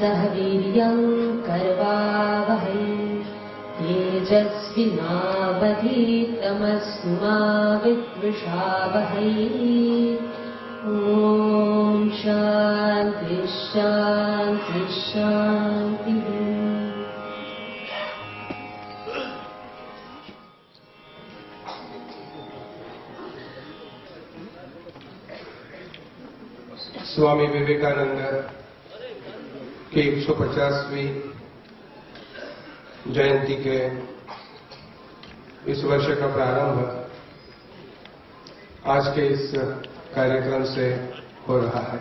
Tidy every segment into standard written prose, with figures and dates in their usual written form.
सह वीर्यं करवावहै तेजस्विनावधीतमस्तु मा विद्विषावहै। ॐ शान्ति शान्ति शान्तिः। स्वामी विवेकानंद की 150वीं जयंती के इस वर्ष का प्रारंभ आज के इस कार्यक्रम से हो रहा है।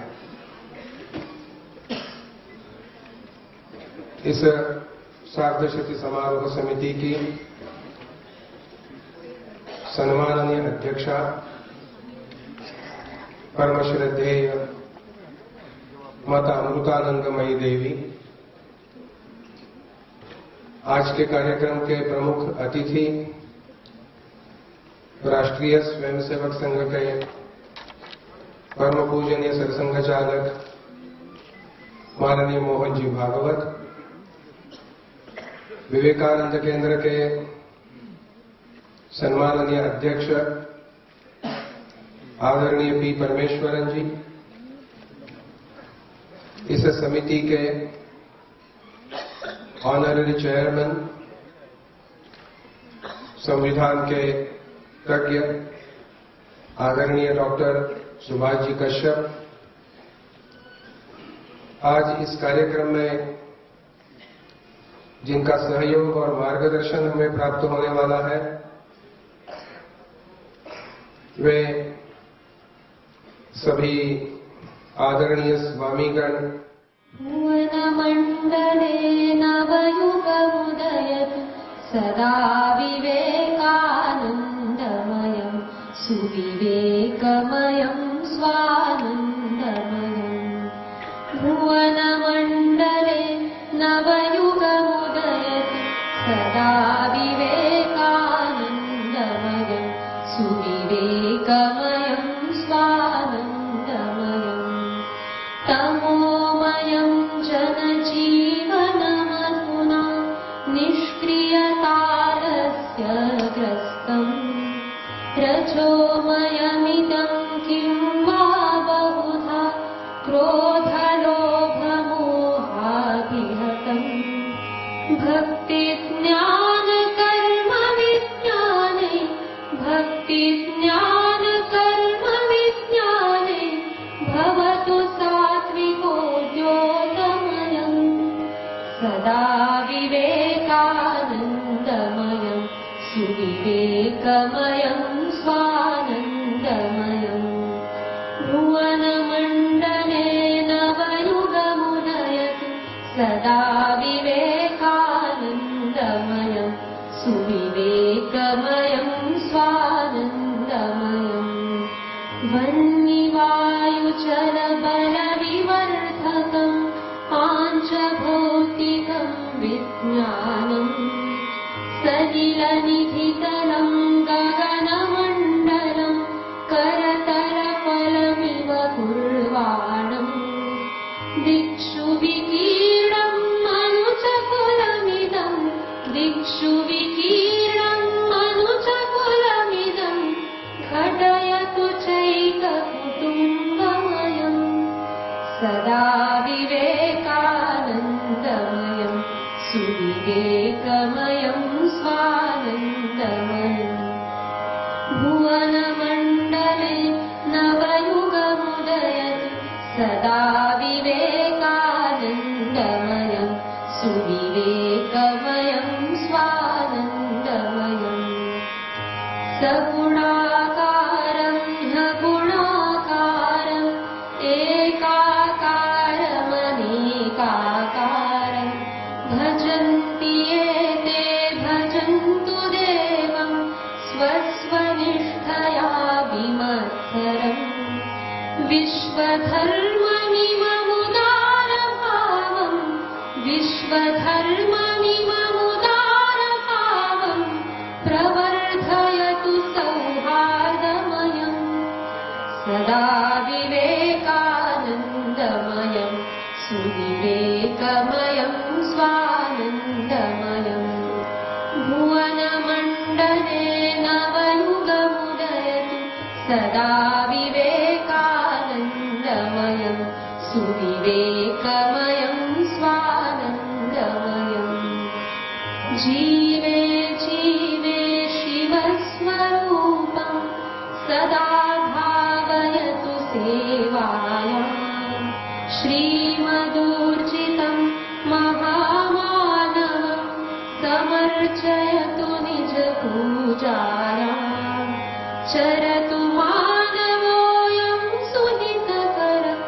इस सार्धशती समारोह समिति की सम्माननीय अध्यक्षा परम श्रद्धेय माता अमृतानंदमयी देवी, आज के कार्यक्रम के प्रमुख अतिथि राष्ट्रीय स्वयंसेवक संघ के परम पूजनीय सरसंघ चालक माननीय मोहन जी भागवत, विवेकानंद केंद्र के सम्माननीय अध्यक्ष आदरणीय पी परमेश्वरन जी, इस समिति के ऑनररी चेयरमैन, संविधान के तज्ञ आदरणीय डॉक्टर सुभाष जी कश्यप, आज इस कार्यक्रम में जिनका सहयोग और मार्गदर्शन हमें प्राप्त होने वाला है, वे सभी आदरणीय स्वामीगण। भुवनमण्डले नवयुगमुदयतु सदा विवेकानन्दमयं सुविवेकमयं स्वानन्दमयम्। भुवनमण्डले नवयुगमुदयतु सदा विवेकानन्दमयं सुविवेकमयं स्वानन्दमयम्। तमोमयं जनजीवनमधुना निष्क्रियतारस्य ग्रस्तम्। रजोमयमिदं किं वा बहुधा क्रोधलोभमोहाभिहतम्। भक्तिज्ञानकर्मविज्ञाने भक्तिज्ञानकर्मविज्ञाने भवतु सात्विकोद्योतमयं सदा विवेकानन्दमयं सुविवेकमयं स्वानन्दमयम्। भुवनमण्डले नवयुगमुदयतु सदा विवेकानन्दमयं सुविवेकमयं स्वानन्दमयम्। वह्निवायुजलबलविवर्धकम् पाञ्चभौतिकं विज्ञानम्। सलिलनिधितलं गगनमण्डलं करतलफलमिव कुर्वाणम्। दिक्षु विकीर्णं मनुजकुलमिदं दिक्षु विकीर्णं मनुजकुलमिदं घटयतु चैककुटुम्बमयं सदा विवेकानन्दमयं सुविवेकमयं स्वानन्दमयम्। भुवनमण्डले नवयुगमुदयतु सदा विवेकानन्दमयं सुविवेकमयं स्वानन्दमयम्। सगुणाकारं न गुणाकारम् एकाकारमनेकाकारं भजन्ति ये ते भजन्तु देवं स्वस्वनिष्ठया विमत्सरम्। विश्वधर्ममिममुदारभावं विश्वधर्ममिममुदारभावं प्रवर्धयतु सौहार्दमयं सदा विवेकानन्दमयं सुविवेकमयं सुविवेकमयं स्वानन्दमयम् भुवनमण्डले नवयुगमुदयतु सदा विवेकानन्दमयं सुविवेकमयं स्वानन्दमयम् जीवे जीवे शिवस्वरूपं सदा भावयतु सेवायाम् श्रीमदूर्जितं महामानवं समर्चयतु निजपूजायाम् चरतु मानवोऽयं सुहितकरं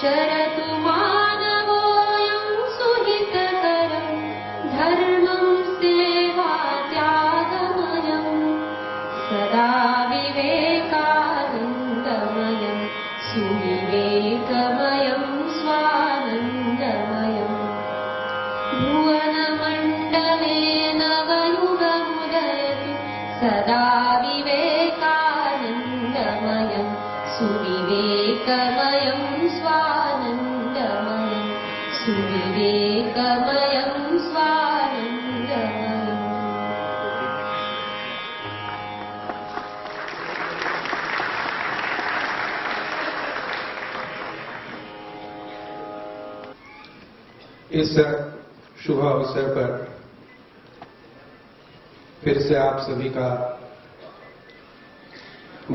चरतु मानवोऽयं सुहितकरं धर्मं सेवात्यागमयं सदा विवेकानन्दमयं सुविवेकमयं स्वानन्दमयम् भुवनमण्डले नवयुगमुदयतु सदा विवेकानन्दमयं सुविवेकमयं स्वानन्दमयं सुविवेकमयं स्वानन्दमयम् इस शुभ अवसर पर फिर से आप सभी का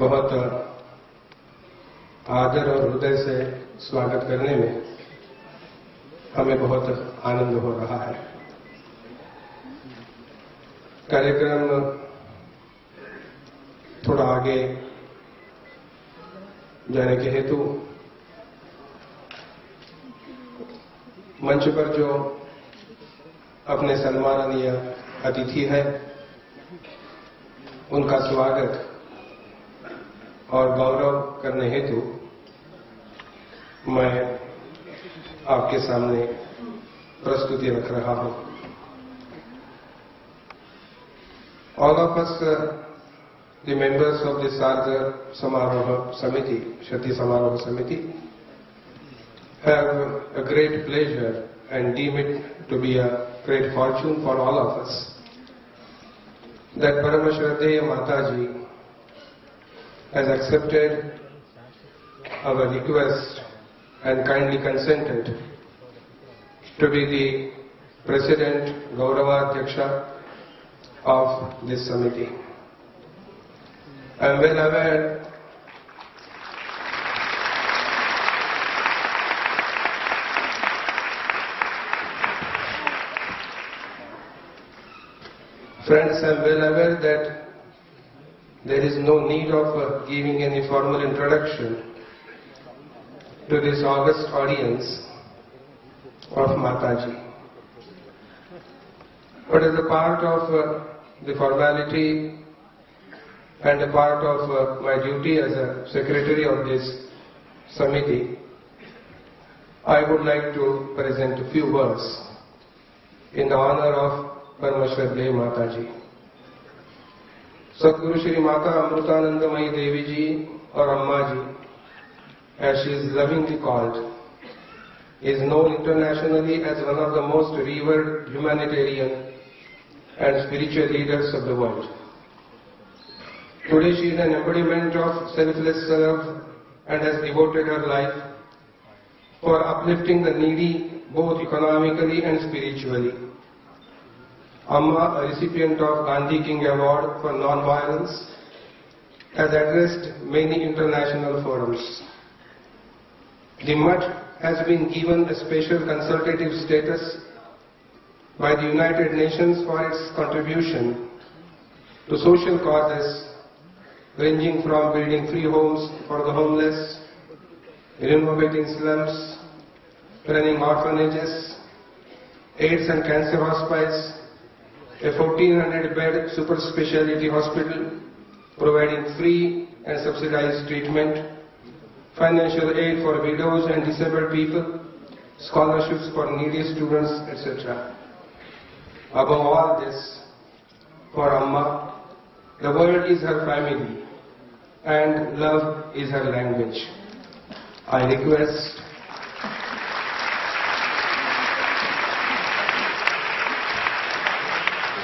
बहुत आदर और हृदय से स्वागत करने में हमें बहुत आनंद हो रहा है। कार्यक्रम थोड़ा आगे जाने के हेतु मंच पर जो अपने सम्माननीय अतिथि है उनका स्वागत और गौरव करने हेतु मैं आपके सामने प्रस्तुति रख रहा हूं। All of us, the members of the Sarga Samaroha Samiti, Shati Samaroha Samiti, have a great pleasure and deem it to be a great fortune for all of us that Parama Shraddheya Mataji has accepted our request and kindly consented to be the President Gauravadhyaksha of this Samiti. I am well aware Friends, I am well aware that there is no need of giving any formal introduction to this august audience of Mataji. But as a part of the formality and a part of my duty as a secretary of this Samiti, I would like to present a few words in the honor of Parama Shraddheya Mataji. Sadguru Shri Mata Amritanandamayi Devi Ji or Amma Ji, as she is lovingly called, is known internationally as one of the most revered humanitarian and spiritual leaders of the world. Today she is an embodiment of selfless love and has devoted her life for uplifting the needy both economically and spiritually. Amma, a recipient of Gandhi King Award for Non-Violence, has addressed many international forums. The Mutt has been given a special consultative status by the United Nations for its contribution to social causes ranging from building free homes for the homeless, renovating slums, running orphanages, AIDS and cancer hospice, a 1400-bed super specialty hospital providing free and subsidized treatment, financial aid for widows and disabled people, scholarships for needy students, etc. Above all this, for Amma, the world is her family and love is her language. I request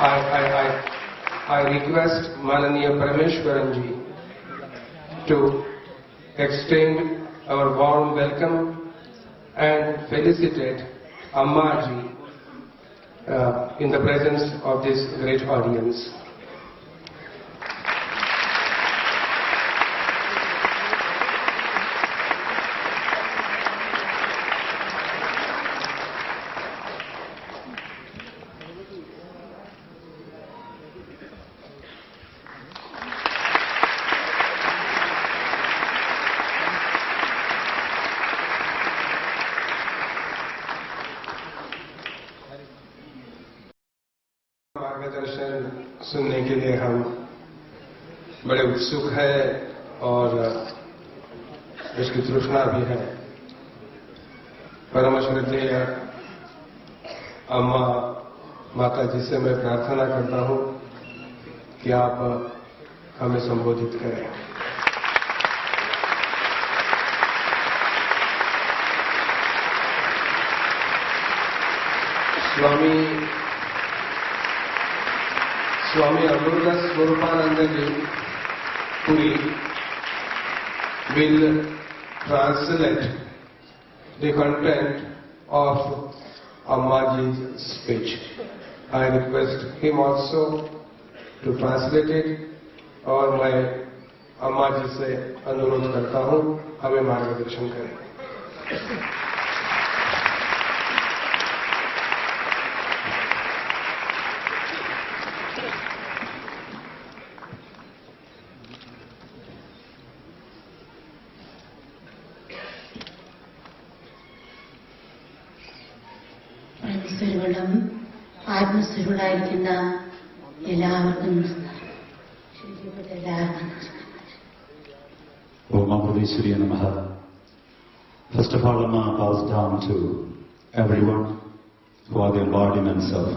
I request Mananiya Parameshwaranji to extend our warm welcome and felicitate Ammaji in the presence of this great audience. मार्गदर्शन सुनने के लिए हम बड़े उत्सुक हैं और इसकी तृष्णा भी है। परम श्रद्धेय अम्मा माता जी से मैं प्रार्थना करता हूं कि आप हमें संबोधित करें। Swami Vivekananda Puri will translate the content of Ammaji's speech. I request him also to translate it और मैं अम्मा जी से अनुरोध करता हूं हमें मार्गदर्शन करें। ആത്മസ്വരൂപരായിരിക്കുന്ന എല്ലാവർക്കും First of all, Amma bows down to everyone who are the embodiments of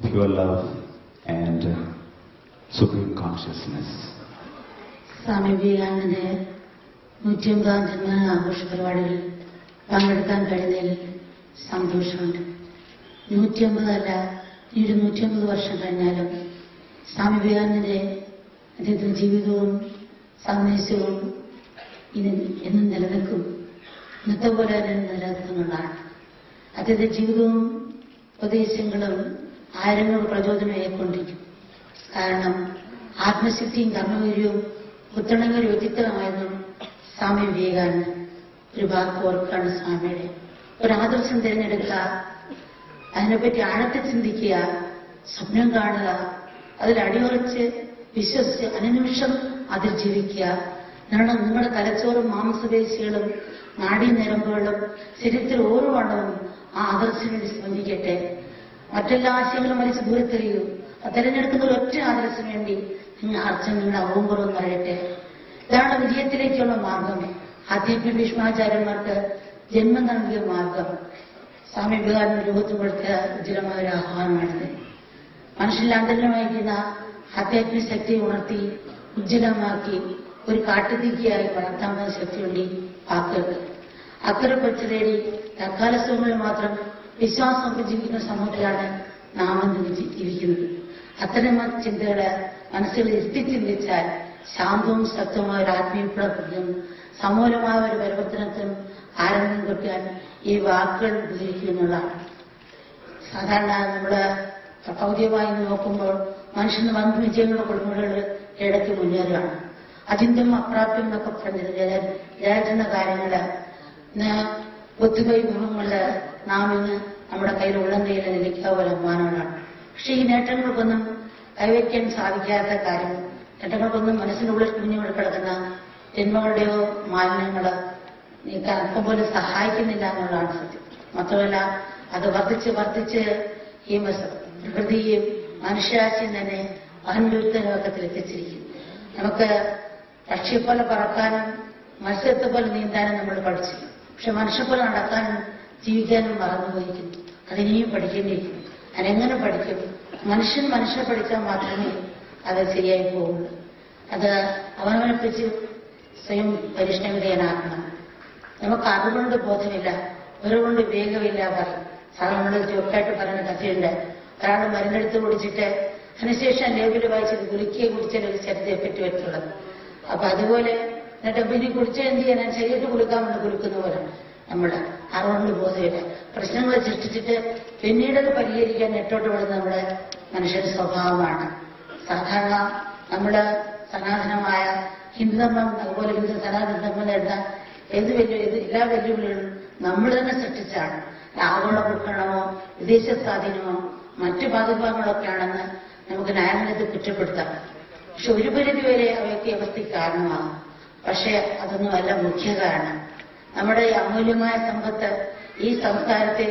pure love and supreme consciousness. സ്വാമി വിവേകാനന്ദന്റെ 150ാം ജന്മദിനാഘോഷ പരിപാടിയിൽ പങ്കെടുക്കാൻ കഴിഞ്ഞതിൽ സന്തോഷമുണ്ട്. 150 അല്ല, 250 വർഷം കഴിഞ്ഞാലും സ്വാമി വിവേകാനന്ദന്റെ അദ്ദേഹത്തിന്റെ ജീവിതവും സന്ദേശവും എന്നും നിലനിൽക്കും. ഇന്നത്തെ പോലെ തന്നെ നിലനിൽക്കുന്നതാണ്. അദ്ദേഹത്തിന്റെ ജീവിതവും ഉപദേശങ്ങളും ആയിരങ്ങൾ പ്രചോദനമായിക്കൊണ്ടിരിക്കും. കാരണം ആത്മശക്തിയും കർമ്മവീര്യവും പുത്തണങ്ങൾ വ്യക്തിത്വമായിരുന്നു സ്വാമി വിവേകാനന്ദൻ. ഒരു വാക്ക് ഓർക്കാണ് സ്വാമിയുടെ. ഒരു ആദർശം തിരഞ്ഞെടുക്കുക, അതിനെപ്പറ്റി ആഴത്തിൽ ചിന്തിക്കുക, സ്വപ്നം കാണുക, അതിൽ അടിയുറച്ച് വിശ്വസിച്ച് അനുനിമിഷം അതിൽ ജീവിക്കുക. നിങ്ങളുടെ തലച്ചോറും മാംസപേശികളും നാഡീഞരമ്പുകളും ശരീരത്തിൽ ഓരോ വണ്ണവും ആ ആദർശം വേണ്ടി സ്പന്ദിക്കട്ടെ. മറ്റെല്ലാ ആശയങ്ങളും വലിച്ച് ദൂരത്തെറിയൂ. തിരഞ്ഞെടുക്കുന്ന ഒരൊറ്റ ആദർശം വേണ്ടി നിങ്ങളുടെ അവമ്പുറം നിറയട്ടെ. ഇതാണ് വിജയത്തിലേക്കുള്ള മാർഗം. ആധ്യാത്മിക ഭീഷ്മാചാര്യന്മാർക്ക് ജന്മം നൽകിയ മാർഗം സ്വാമി വിവേകാനന്ദ രൂപത്തിൽ കൊടുത്ത ഉജ്ജ്വലമായ ഒരു ആഹ്വാനമാണിത്. മനുഷ്യനിൽ അന്തരമായിരിക്കുന്ന ആധ്യാത്മിക ശക്തിയെ ഉണർത്തി ഉജ്ജ്വലമാക്കി ഒരു കാട്ടുതീക്കിയായി വളർത്താവുന്ന ശക്തിയുണ്ട് ഈ വാക്കുകൾക്ക്. അക്കരെ പച്ച തേടി തൽക്കാല സുഖങ്ങളിൽ മാത്രം വിശ്വാസം ജീവിക്കുന്ന സമൂഹത്തിലാണ് നാം ജീവിക്കുന്നത്. അത്തരം ചിന്തകളെ മനസ്സുകളിൽ ഇരുത്തി ചിന്തിച്ചാൽ ശാന്തവും ശക്തമായ ഒരു ആത്മീയ പ്രകൃതിയും സമൂലമായ ഒരു പരിവർത്തനത്തിനും ആരംഭം കിട്ടാൻ ഈ വാക്കുകൾ ഉപകരിക്കുമെന്നുള്ളതാണ്. സാധാരണ നമ്മുടെ ഭൗതികമായി നോക്കുമ്പോൾ മനുഷ്യന് വൻ വിജയങ്ങളുടെ കൊടുമുകളിൽ ഇടയ്ക്ക് മുന്നേറുകയാണ്. അചിന്യം അപ്രാപ്യം എന്നൊക്കെ പറഞ്ഞത് വിചാരിക്കുന്ന കാര്യങ്ങള് ഒത്തുവൈഭവങ്ങള് നാം ഇന്ന് നമ്മുടെ കയ്യിൽ ഉള്ളന്തയിൽ നിൽക്കുക പോലെ അമ്മാനങ്ങളാണ്. പക്ഷെ ഈ നേട്ടങ്ങൾക്കൊന്നും കൈവയ്ക്കാൻ സാധിക്കാത്ത കാര്യം, നേട്ടങ്ങൾക്കൊന്നും മനസ്സിനുള്ളിൽ കുഞ്ഞുങ്ങൾ കിടക്കുന്ന ജന്മങ്ങളുടെയോ മാലിന്യങ്ങള് നീക്കാൻ അല്പം പോലും സഹായിക്കുന്നില്ല എന്നുള്ളതാണ് സത്യം. മാത്രമല്ല അത് വർദ്ധിച്ച് ഈ പ്രകൃതിയും മനുഷ്യാശയം തന്നെ വൻവിരുദ്ധ ലോകത്തിൽ എത്തിച്ചിരിക്കും. നമുക്ക് പക്ഷിയെപ്പോലെ പറക്കാനും മത്സ്യത്തെ പോലെ നീന്താനും നമ്മൾ പഠിച്ചു. പക്ഷെ മനുഷ്യപ്പോലെ നടക്കാനും ജീവിക്കാനും മറന്നുപോയിരിക്കുന്നു. അതിനെയും പഠിക്കേണ്ടിയിരിക്കുന്നു. അതെങ്ങനെ പഠിക്കും? മനുഷ്യനെ പഠിച്ചാൽ മാത്രമേ അത് ശരിയായി പോകുള്ളൂ. അത് അവനവനെ പിടിച്ച് സ്വയം പരിഷ്ണവിധേയനാക്കണം. നമുക്ക് അതുകൊണ്ട് ബോധമില്ല, ഇവരുകൊണ്ട് വേഗമില്ല പറയും. സാധാരണ ജോക്കായിട്ട് പറയുന്ന കഥയുണ്ട്. ഒരാൾ മരുന്നെടുത്ത് കുടിച്ചിട്ട് അതിനുശേഷം ലേബിൽ വായിച്ചത് ഗുളിക്കയെ കുടിച്ചാൽ ഒരു ചരിതയെ പറ്റി വെച്ചുള്ളത്. അപ്പൊ അതുപോലെ എന്നിട്ട് പിന്നെ കുടിച്ചാൽ എന്ത് ചെയ്യാൻ ശരീരത്തിൽ കുളിക്കാൻ വേണ്ടി കുളിക്കുന്ന പോലെ നമ്മുടെ അറിവുകൊണ്ട് ബോധമില്ല. പ്രശ്നങ്ങൾ സൃഷ്ടിച്ചിട്ട് പിന്നീടത് പരിഹരിക്കാൻ നെട്ടോട്ട് വിടുന്ന നമ്മുടെ മനുഷ്യന്റെ സ്വഭാവമാണ്. സാധാരണ നമ്മുടെ സനാതനമായ ഹിന്ദുധർമ്മം അതുപോലെ ഹിന്ദു സനാതന ധർമ്മം നേടുന്ന എല്ലാ വെല്ലുവിളികളും നമ്മൾ തന്നെ സൃഷ്ടിച്ചാണ്. ആഗോളവൽക്കരണമോ വിദേശ സ്വാധീനമോ മറ്റു പാതഭാഗങ്ങളൊക്കെ ആണെന്ന് നമുക്ക് ന്യായമായിട്ട് കുറ്റപ്പെടുത്താം. പക്ഷെ ഒരു പരിധിവരെ അവയ്ക്ക് അവസ്ഥയ്ക്ക് കാരണമാകും. പക്ഷെ അതൊന്നുമല്ല മുഖ്യ കാരണം. നമ്മുടെ ഈ അമൂല്യമായ സമ്പത്ത് ഈ സംസ്കാരത്തെ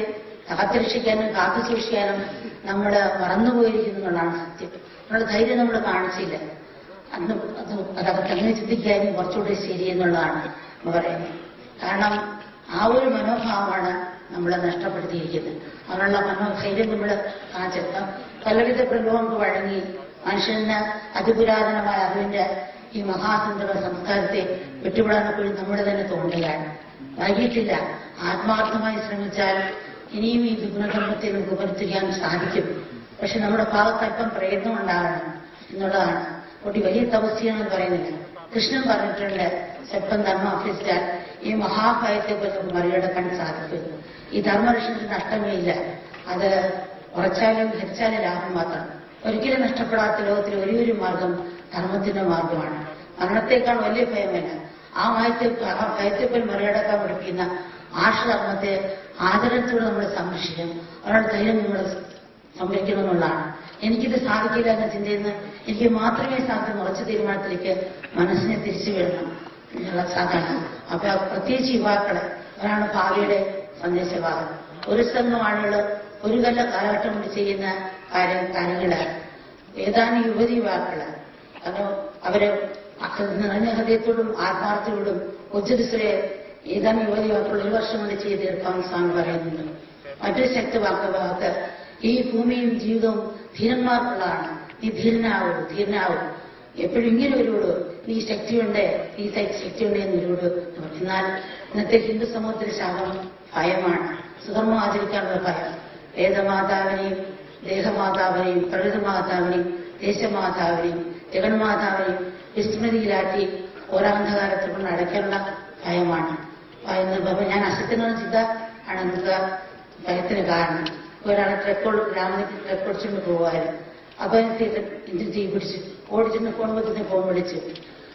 കാത്തുരക്ഷിക്കാനും കാത്തു സൂക്ഷിക്കാനും നമ്മൾ മറന്നുപോയിരിക്കുന്നു എന്നുള്ളതാണ് സത്യം. നമ്മുടെ ധൈര്യം നമ്മൾ കാണിച്ചില്ല. അതൊക്കെ അങ്ങനെ ചിന്തിക്കാനും കുറച്ചുകൂടി ശരിയെന്നുള്ളതാണ് പറയുന്നത്. കാരണം ആ ഒരു മനോഭാവമാണ് നമ്മളെ നഷ്ടപ്പെടുത്തിയിരിക്കുന്നത്. അതിനുള്ള മനോധൈര്യം നമ്മൾ കാണിച്ചെടുക്കാം. പലവിധ പ്രലോഭങ്ങൾക്ക് വഴങ്ങി മനുഷ്യന് അതിപുരാതനമായ അറിവിന്റെ ഈ മഹാസുന്ദര സംസ്കാരത്തെ വിട്ടുവിടാനപ്പോഴും നമ്മുടെ തന്നെ തോന്നുകയാണ്. വൈകിട്ടില്ല. ആത്മാർത്ഥമായി ശ്രമിച്ചാൽ ഇനിയും ഈ വിഘ്നധർമ്മത്തെ നമുക്ക് ഉപരിക്കാൻ സാധിക്കും. പക്ഷെ നമ്മുടെ ഭാഗത്തല്പം പ്രയത്നം ഉണ്ടാകണം എന്നുള്ളതാണ്. കുട്ടി വലിയ തപസ്യാണെന്ന് പറയുന്നില്ല. കൃഷ്ണൻ പറഞ്ഞിട്ടുണ്ട്, സ്വല്പം ധർമ്മം അഭ്യസിച്ചാൽ ഈ മഹാഭയത്തെ നമുക്ക് മറികടക്കാൻ സാധിക്കും. ഈ ധർമ്മരക്ഷണത്തിന് നഷ്ടമേ ഇല്ല. അത് ഉറച്ചാലും ധരിച്ചാലും ലാഭം മാത്രം. ഒരിക്കലും നഷ്ടപ്പെടാത്ത ലോകത്തിലെ ഒരു മാർഗം ധർമ്മത്തിന്റെ മാർഗമാണ്. മരണത്തേക്കാൾ വലിയ ഭയമല്ല. ആ ഭയത്തെപ്പോലും മറികടക്കാൻ പഠിപ്പിക്കുന്ന ആർഷധർമ്മത്തെ ആദരത്തോടെ നമ്മൾ സംരക്ഷിക്കണം. അവരുടെ ധൈര്യം നമ്മൾ സംരക്ഷിക്കണം എന്നുള്ളതാണ്. എനിക്കിത് സാധിക്കില്ല എന്ന ചിന്തയിൽ നിന്ന് എനിക്ക് മാത്രമേ സാധ്യം ഉറച്ച തീരുമാനത്തിലേക്ക് മനസ്സിനെ തിരിച്ചു വിടണം എന്നുള്ള സാധാരണ. അപ്പൊ പ്രത്യേകിച്ച് യുവാക്കളെ അവരാണ് ഭാവിയുടെ സന്ദേശവാദം. ഒരു സംഘം ആളുകൾ ഒരു കൊല്ല കാലഘട്ടം കൊണ്ട് ചെയ്യുന്ന കാര്യങ്ങള് ഏതാനും യുവാക്കള് കാരണം അവര് നിറഞ്ഞ ഹൃദയത്തോടും ആത്മാർത്ഥത്തോടും ഉജ്ജരിസ്വരെ ഏതാനും യുവാക്കൾ ഒരു വർഷം കൊണ്ട് ചെയ്ത് തീർക്കാമെന്ന് സ്വാമി പറയുന്നുണ്ട്. മറ്റൊരു ശക്തി വാക്ക് ഈ ഭൂമിയും ജീവിതവും ധീരന്മാർക്കുള്ളതാണ്. നീ ധീരനാവും എപ്പോഴും ഇങ്ങനെ വരുള്ളൂ. ഈ ശക്തിയുണ്ട് എന്ന് വരുള്ളൂ. എന്നാൽ ഇന്നത്തെ ഹിന്ദു സമൂഹത്തിന്റെ ശാപം ഭയമാണ്. സുധർമ്മം ആചരിക്കാനുള്ള ഭയം. വേദമാതാവിനെയും ദേഹമാതാവിനെയും പ്രകൃതിമാതാവിനെയും ദേശമാതാവിനെയും ജഗന്മാതാവിനെയും വിസ്മൃതിയിലാക്കി ഓരാന്ധകാരത്തെ കൊണ്ട് അടയ്ക്കാനുള്ള ഭയമാണ്. ഞാൻ അസത്യനുള്ള ചിന്ത ആണ് നമുക്ക് ഭയത്തിന് കാരണം. ഒരാളെ ഗ്രാമത്തിൽ ട്രക്കൊടിച്ചുകൊണ്ട് പോകുമായിരുന്നു. അപ്പൊ ഇന്ത്യൻ തീ പിടിച്ച് ഓടിച്ചിട്ട് കുടുംബത്തിന് ഫോൺ വിളിച്ചു.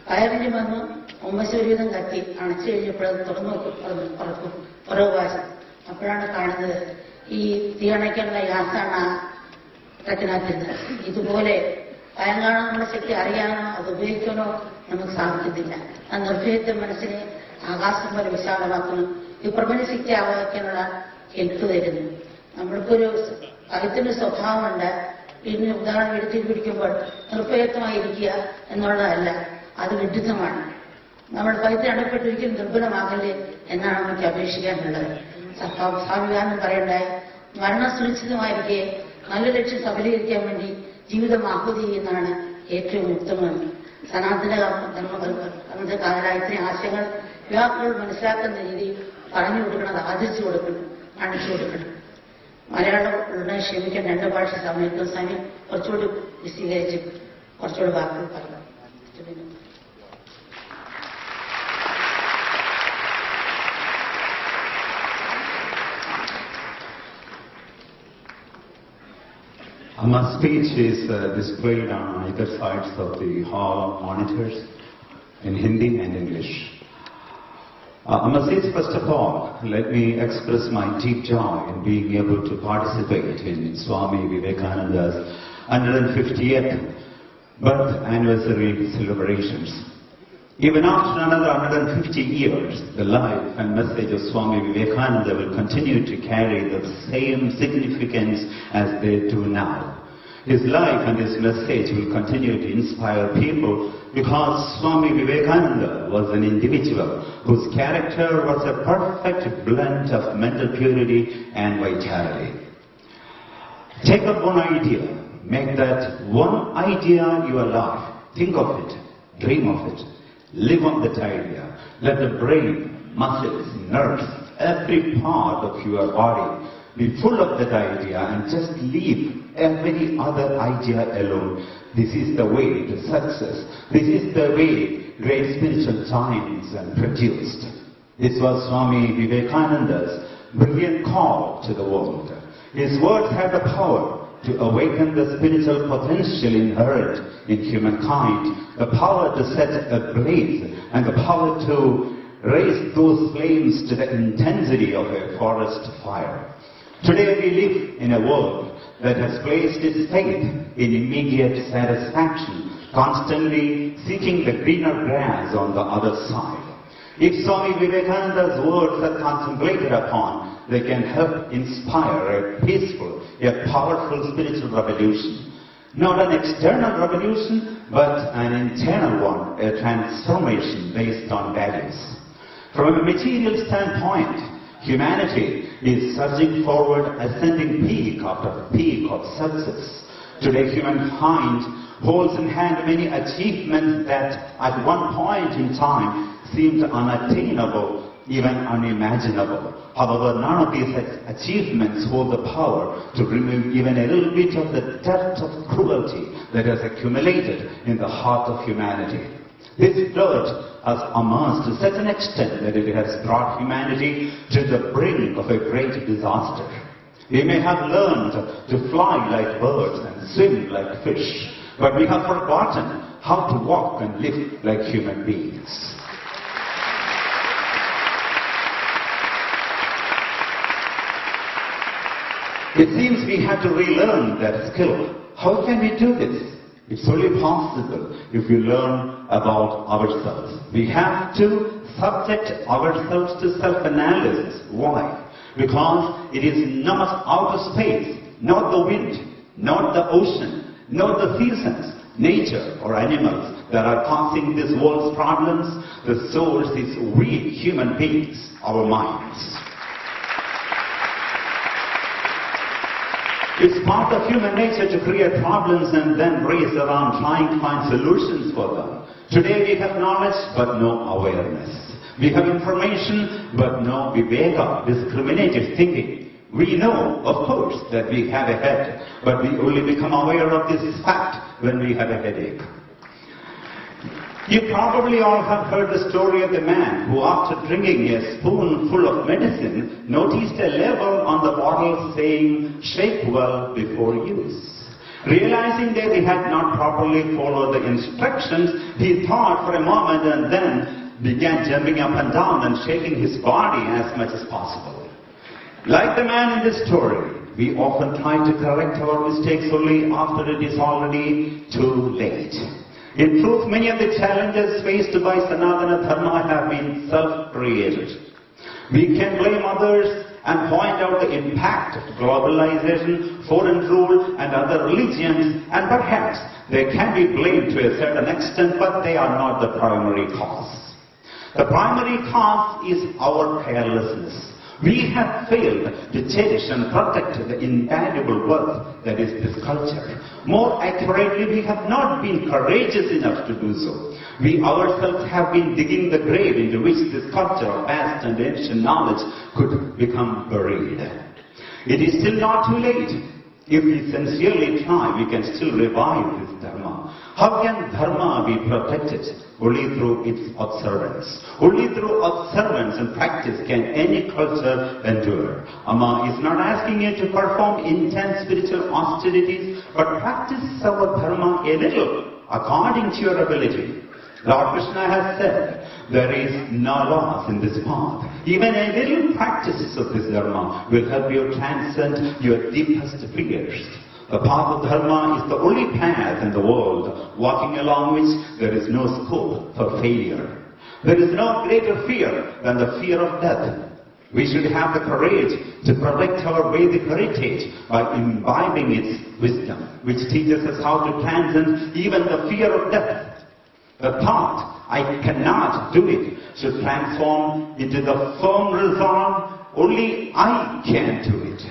വയറിന് വന്നു ഒരുവിധം കത്തി അണച്ചു കഴിഞ്ഞപ്പോഴത് തുറന്നു പറക്കും പുറകുവാശം. അപ്പോഴാണ് കാണുന്നത് ഈ തീ അണയ്ക്കാനുള്ള യാസാണ് ട്രക്കിനകത്തിരുന്നത്. ഇതുപോലെ ഭയം കാണാൻ നമ്മുടെ ശക്തി അറിയാനോ അത് ഉപയോഗിക്കാനോ നമുക്ക് സാധിക്കുന്നില്ല. ആ നിർഭയത്തെ മനസ്സിനെ ആകാശം പോലെ വിശാലമാക്കുന്നു. ഈ പ്രപഞ്ചശക്തി ആവാഹിക്കാനുള്ള ഹെൽപ്പ് തരുന്നു. നമ്മൾക്കൊരു ഭയത്തിന്റെ സ്വഭാവമുണ്ട്. പിന്നെ ഉദാഹരണം എടുത്തി പിടിക്കുമ്പോൾ നിർഭയത്വമായിരിക്കുക എന്നുള്ളതല്ല, അത് വിഡിത്തമാണ്. നമ്മൾ ഭയത്തിന് അടപ്പെട്ടിരിക്കും ദുർബലമാകല്ലേ എന്നാണ് നമുക്ക് അപേക്ഷിക്കാനുള്ളത്. സ്വാമി വിവേകാനന്ദൻ പറയണ്ടായി, മരണം സുനിശ്ചിതമായിരിക്കെ നല്ല ലക്ഷ്യം സഫലീകരിക്കാൻ വേണ്ടി ജീവിതം ആഹുതി ചെയ്യുന്നതാണ് ഏറ്റവും ഉത്തമം. സനാതന ധർമ്മ കാലരായ ഇത്രയും ആശയങ്ങൾ യുവാക്കളോട് മനസ്സിലാക്കുന്ന രീതി പറഞ്ഞു കൊടുക്കണം, അത് ആദരിച്ചു കൊടുക്കണം, കാണിച്ചു കൊടുക്കണം. മലയാളം ഉടനെ ക്ഷമിക്കാൻ 2 ഭാഷ സമയത്ത് സമയം കുറച്ചുകൂടി വിശദീകരിച്ച് കുറച്ചുകൂടി വാക്കുകൾ പറഞ്ഞു. My speech is displayed on either sides of the hall monitors in Hindi and English. First of all, let me express my deep joy in being able to participate in Swami Vivekananda's 150th birth anniversary celebrations. Even after another 150 years, the life and message of Swami Vivekananda will continue to carry the same significance as they do now. His life and his message will continue to inspire people because Swami Vivekananda was an individual whose character was a perfect blend of mental purity and vitality. Take up one idea, make that one idea your life. Think of it, dream of it, live on that idea. Let the brain, muscles, nerves, every part of your body be full of that idea and just leave every other idea alone. This is the way to success. This is the way great spiritual giants are produced. This was Swami Vivekananda's brilliant call to the world. His words had the power to awaken the spiritual potential inherent in humankind, the power to set ablaze, and the power to raise those flames to the intensity of a forest fire. Today we live in a world that has placed its faith in immediate satisfaction, constantly seeking the greener grass on the other side. If Swami Vivekananda's words are contemplated upon, they can help inspire a peaceful, a powerful spiritual revolution. Not an external revolution, but an internal one, a transformation based on values. From a material standpoint, humanity is surging forward, ascending peak after peak of success. Today, humankind holds in hand many achievements that at one point in time seemed unattainable, even unimaginable. However, none of these achievements hold the power to remove even a little bit of the depth of cruelty that has accumulated in the heart of humanity. This dirt has amassed to such an extent that it has brought humanity to the brink of a great disaster. We may have learned to fly like birds and swim like fish, but we have forgotten how to walk and live like human beings. It seems we have to relearn that skill. How can we do this? It's only possible if we learn about ourselves. We have to subject ourselves to self-analysis. Why? Because it is not outer space, not the wind, not the ocean, not the seasons, nature or animals that are causing this world's problems. The source is we human beings, our minds. It's part of human nature to create problems and then race around trying to find solutions for them. Today we have knowledge but no awareness. We have information but no viveka, discriminative thinking. We know, of course, that we have a head, but we only become aware of this fact when we have a headache. You probably all have heard the story of the man who, after drinking a spoonful of medicine, noticed a label on the bottle saying, "Shake well before use." Realizing that he had not properly followed the instructions, he thought for a moment and then began jumping up and down and shaking his body as much as possible. Like the man in this story, we often try to correct our mistakes only after it is already too late. In truth, many of the challenges faced by Sanatana Dharma have been self-created. We can blame others and point out the impact of globalization, foreign rule and other religions, and perhaps they can be blamed to a certain extent, but they are not the primary cause. The primary cause is our carelessness. We have failed to cherish and protect the invaluable wealth that is this culture. More accurately, we have not been courageous enough to do so. We ourselves have been digging the grave into which this culture of vast and ancient knowledge could become buried. It is still not too late. If we sincerely try, we can still revive this Dharma. How can Dharma be protected? Only through its observance. Only through observance and practice can any culture endure. Amma is not asking you to perform intense spiritual austerities, but practice our Dharma a little, according to your ability. Lord Krishna has said, there is no loss in this path. Even a little practice of this Dharma will help you transcend your deepest fears. The path of Dharma is the only path in the world, walking along which there is no scope for failure. There is no greater fear than the fear of death. We should have the courage to protect our Vedic heritage by imbibing its wisdom, which teaches us how to transcend even the fear of death. The thought, I cannot do it, should transform into the firm resolve, only I can do it.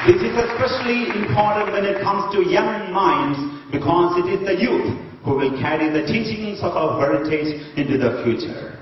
This is especially important when it comes to young minds, because it is the youth who will carry the teachings of our heritage into the future.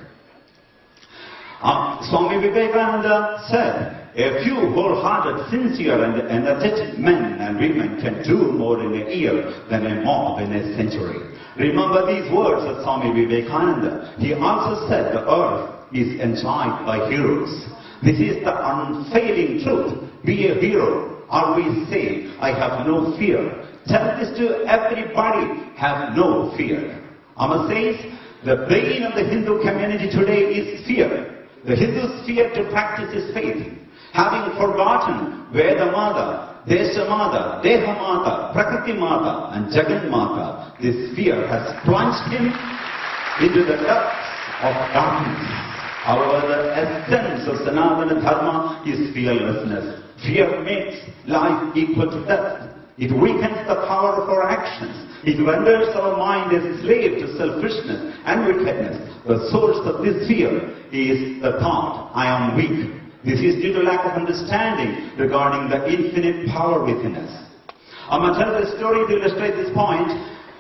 Swami Vivekananda said, a few wholehearted, sincere and energetic men and women can do more in a year than a mob in a century. Remember these words of Swami Vivekananda. He also said the earth is enjoyed by heroes. This is the unfailing truth. Be a hero. Always say, I have no fear. Tell this to everybody, have no fear. Amma says, the bane of the Hindu community today is fear. The Hindus fear to practice his faith. Having forgotten Veda Mata, Desha Mata, Deha Mata, Prakriti Mata and Jagan Mata, this fear has plunged him into the depths of darkness. However, the essence of Sanatana Dharma is fearlessness. Fear makes life equal to death. It weakens the power of our actions. It renders our mind a slave to selfishness and wickedness. The source of this fear is the thought, I am weak. This is due to lack of understanding regarding the infinite power within us. I'm going to tell the story to illustrate this point.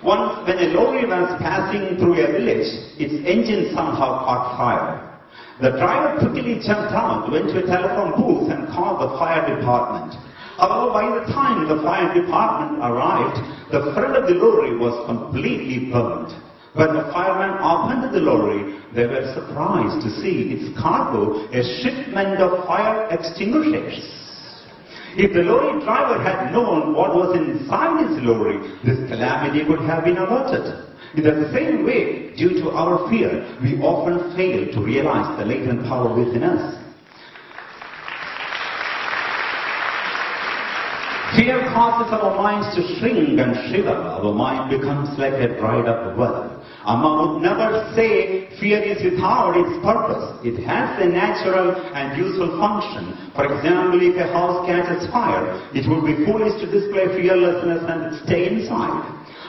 Once when a lorry was passing through a village, its engine somehow caught fire. The driver quickly jumped out, went to a telephone booth and called the fire department. However, by the time the fire department arrived, the front of the lorry was completely burned. When the firemen opened the lorry, they were surprised to see its cargo a shipment of fire extinguishers. If the lorry driver had known what was inside his lorry, this calamity would have been averted. In the same way, due to our fear, we often fail to realize the latent power within us. Fear causes our minds to shrink and shiver. Our mind becomes like a dried up well. Amma would never say fear is without its purpose. It has a natural and useful function. For example, if a house catches fire, it would be foolish to display fearlessness and stay inside.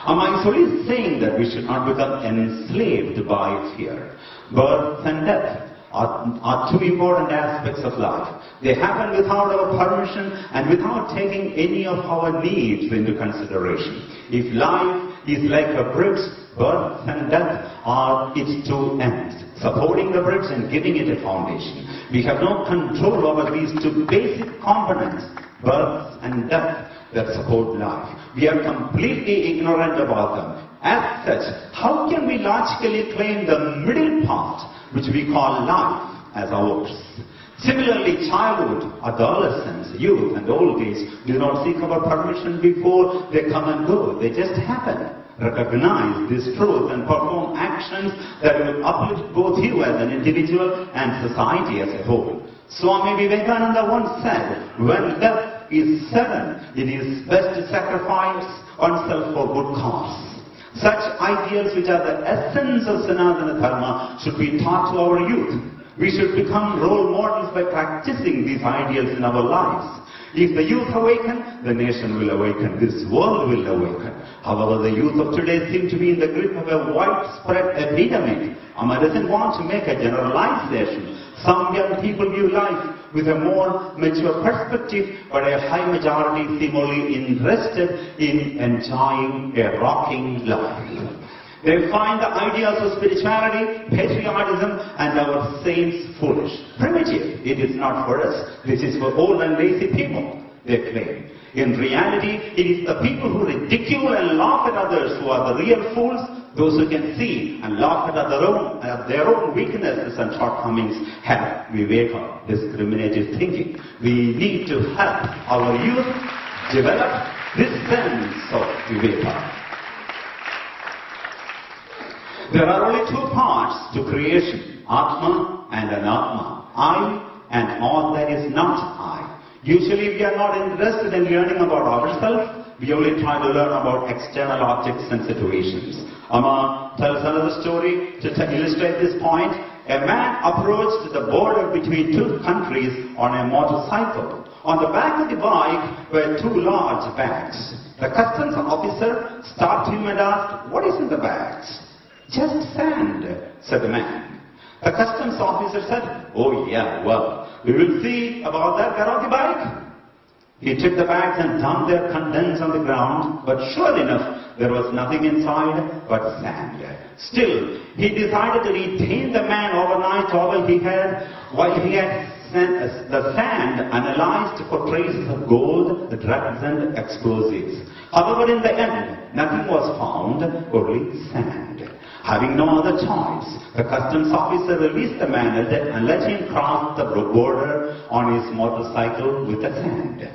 Amma is only saying that we should not become enslaved by fear. Birth and death are two important aspects of life. They happen without our permission and without taking any of our needs into consideration. If life is like a bridge, birth and death are its two ends, supporting the bridge and giving it a foundation. We have no control over these two basic components, birth and death, that support life. We are completely ignorant about them. As such, how can we logically claim the middle part, which we call life, as ours? Similarly, childhood, adolescence, youth and old age do not seek our permission before they come and go. They just happen. Recognize this truth and perform actions that will uplift both you as an individual and society as a whole. Swami Vivekananda once said, when death is sudden, it is best to sacrifice oneself for good cause. Such ideals, which are the essence of Sanatana Dharma, should be taught to our youth. We should become role models by practicing these ideals in our lives. If the youth awaken, the nation will awaken, this world will awaken. However, the youth of today seem to be in the grip of a widespread epidemic. Amma doesn't want to make a generalization. Some young people view life with a more mature perspective, but a high majority seem only interested in enjoying a rocking life. They find the ideas of spirituality, patriotism, and our saints foolish. Primitive. It is not for us. This is for old and lazy people, they claim. In reality, it is the people who ridicule and laugh at others who are the real fools. Those who can see and laugh at their own weaknesses and shortcomings have Viveka, discriminative thinking. We need to help our youth develop this sense of Viveka. There are only two parts to creation, Atma and Anatma, I and all that is not I. Usually we are not interested in learning about ourselves, we only try to learn about external objects and situations. Amma tells another story to illustrate this point. A man approached the border between two countries on a motorcycle. On the back of the bike were two large bags. The customs officer stopped him and asked, "What is in the bags?" "Just sand," said the man. The customs officer said, "Oh yeah, well, we will see about that. Get off the bike." He took the bags and dumped their contents on the ground, but sure enough, there was nothing inside but sand. Still, he decided to retain the man overnight while he had the sand analyzed for traces of gold, drugs and explosives. However, in the end, nothing was found, only sand. Having no other choice, the customs officer released the man and let him cross the border on his motorcycle with the sand.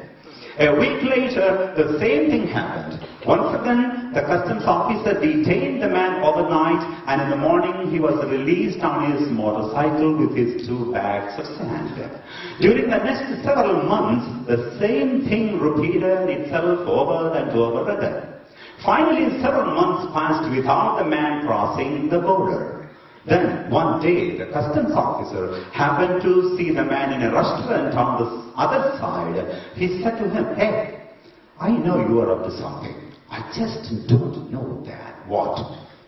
A week later, the same thing happened. Once again, the customs officer detained the man overnight, and in the morning he was released on his motorcycle with his 2 bags of sand. During the next several months, the same thing repeated itself over and over again. Finally, several months passed without the man crossing the border. Then, one day, the customs officer happened to see the man in a restaurant on the other side. He said to him, "Hey, I know you are up to something. I just don't know that. What?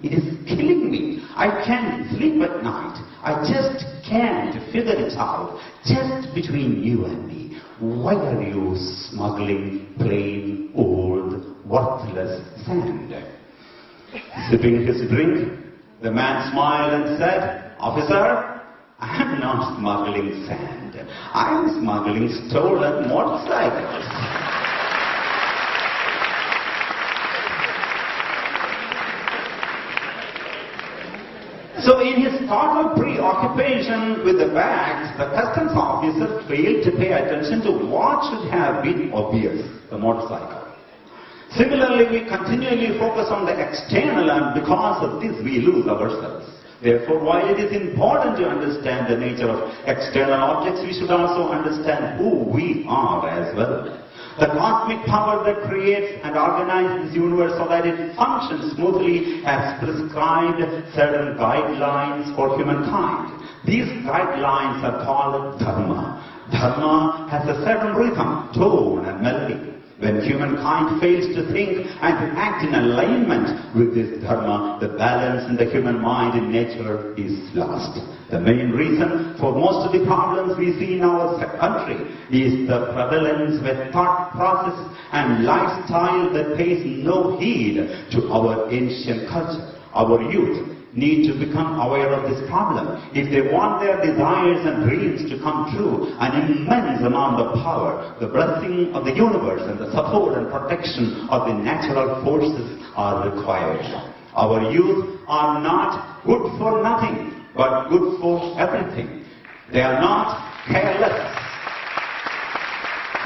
It is killing me. I can't sleep at night. I just can't figure it out. Just between you and me, why are you smuggling plain, old, worthless sand?" Sipping his drink, the man smiled and said, "Officer, I am not smuggling sand. I am smuggling stolen motorcycles." So in his total preoccupation with the bags, the customs officer failed to pay attention to what should have been obvious, the motorcycle. Similarly, we continually focus on the external, and because of this we lose ourselves. Therefore, while it is important to understand the nature of external objects, we should also understand who we are as well. The cosmic power that creates and organizes this universe so that it functions smoothly has prescribed certain guidelines for humankind. These guidelines are called dharma. Dharma has a certain rhythm, tone and melody. When humankind fails to think and to act in alignment with this dharma, the balance in the human mind in nature is lost. The main reason for most of the problems we see in our country is the prevalence of a thought process and lifestyle that pays no heed to our ancient culture. Our youth need to become aware of this problem. If they want their desires and dreams to come true, an immense amount of power, the blessing of the universe and the support and protection of the natural forces are required. Our youth are not good for nothing, but good for everything. They are not careless.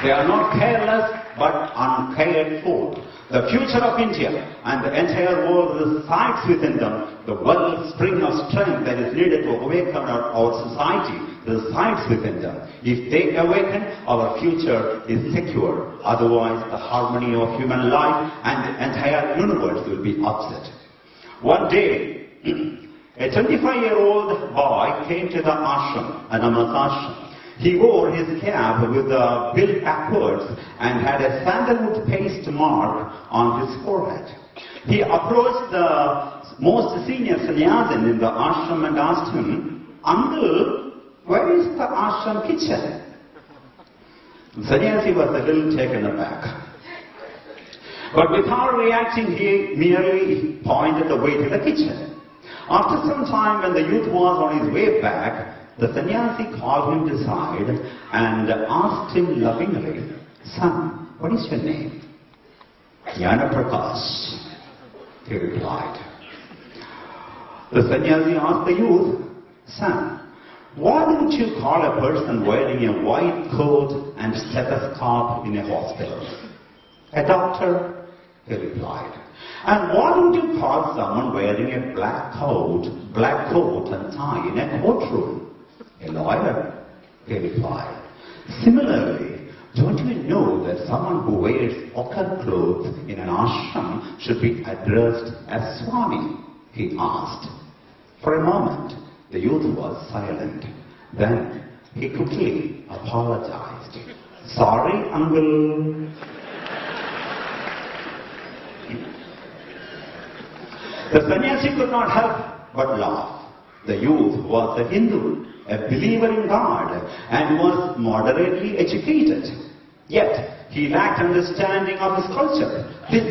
They are not careless, but uncared for. The future of India and the entire world resides within them. The wellspring of strength that is needed to awaken our society resides within them. If they awaken, our future is secure. Otherwise, the harmony of human life and the entire universe will be upset. One day, a 25-year-old boy came to the ashram, Anama's ashram. He wore his cap with the bill backwards and had a sandalwood paste mark on his forehead. He approached the most senior sannyasin in the ashram and asked him, "Uncle, where is the ashram kitchen?" The sannyasi was a little taken aback. But without reacting, he merely pointed the way to the kitchen. After some time, when the youth was on his way back, the sannyasi called him aside and asked him lovingly, "Son, what is your name?" "Jnana Prakash," he replied. The sannyasi asked the youth, "Son, why don't you call a person wearing a white coat and stethoscope in a hospital?" "A doctor," he replied. "And why don't you call someone wearing a black coat and tie in a courtroom?" "A lawyer," he replied. Similarly, don't you know that someone who wears ochre clothes in an ashram should be addressed as Swami? He asked. For a moment, the youth was silent. Then he quickly apologized. "Sorry, uncle." The sannyasi could not help but laugh. The youth was a Hindu, a believer in God, and was moderately educated. Yet, he lacked understanding of his culture. This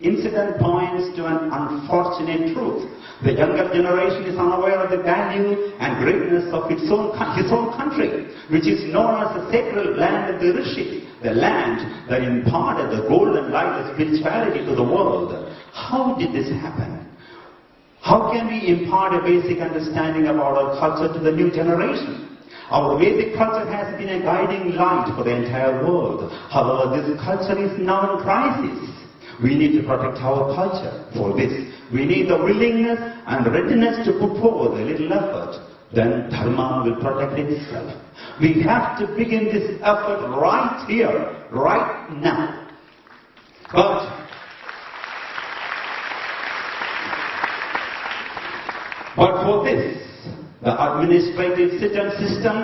incident points to an unfortunate truth. The younger generation is unaware of the value and greatness of his own country, which is known as the sacred land of the Rishi, the land that imparted the golden light of spirituality to the world. How did this happen? How can we impart a basic understanding about our culture to the new generation? Our Vedic culture has been a guiding light for the entire world. However, this culture is now in crisis. We need to protect our culture. For this, we need the willingness and readiness to put forward a little effort. Then Dharma will protect itself. We have to begin this effort right here, right now. But for this, the administrative system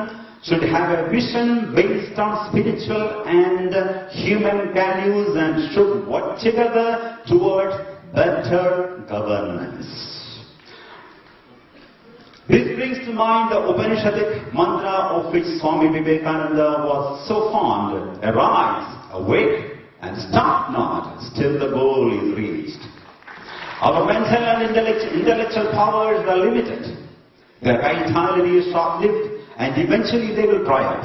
should have a vision based on spiritual and human values and should work together towards better governance. This brings to mind the Upanishadic mantra of which Swami Vivekananda was so fond. Arise, awake, and stop not, still the goal is reached. Our mental and intellectual powers are limited. Their vitality is short-lived, and eventually they will dry up.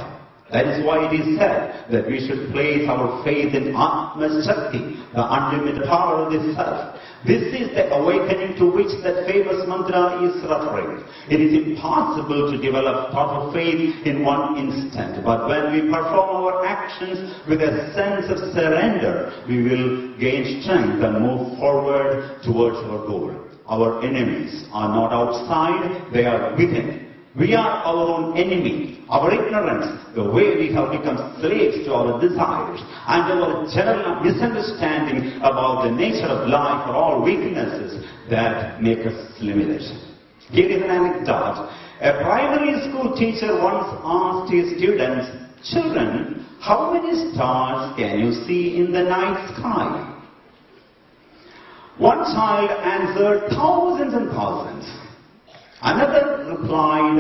That is why it is said that we should place our faith in Atma Shakti, the unlimited power of the self. This is the awakening to which that famous mantra is referring. It is impossible to develop total faith in one instant, but when we perform our actions with a sense of surrender, we will gain strength and move forward towards our goal. Our enemies are not outside, they are within. We are our own enemy. Our ignorance, the way we have become slaves to our desires, and our general misunderstanding about the nature of life are all weaknesses that make us limited. Here is an anecdote. A primary school teacher once asked his students, "Children, how many stars can you see in the night sky?" One child answered, "Thousands and thousands." Another replied,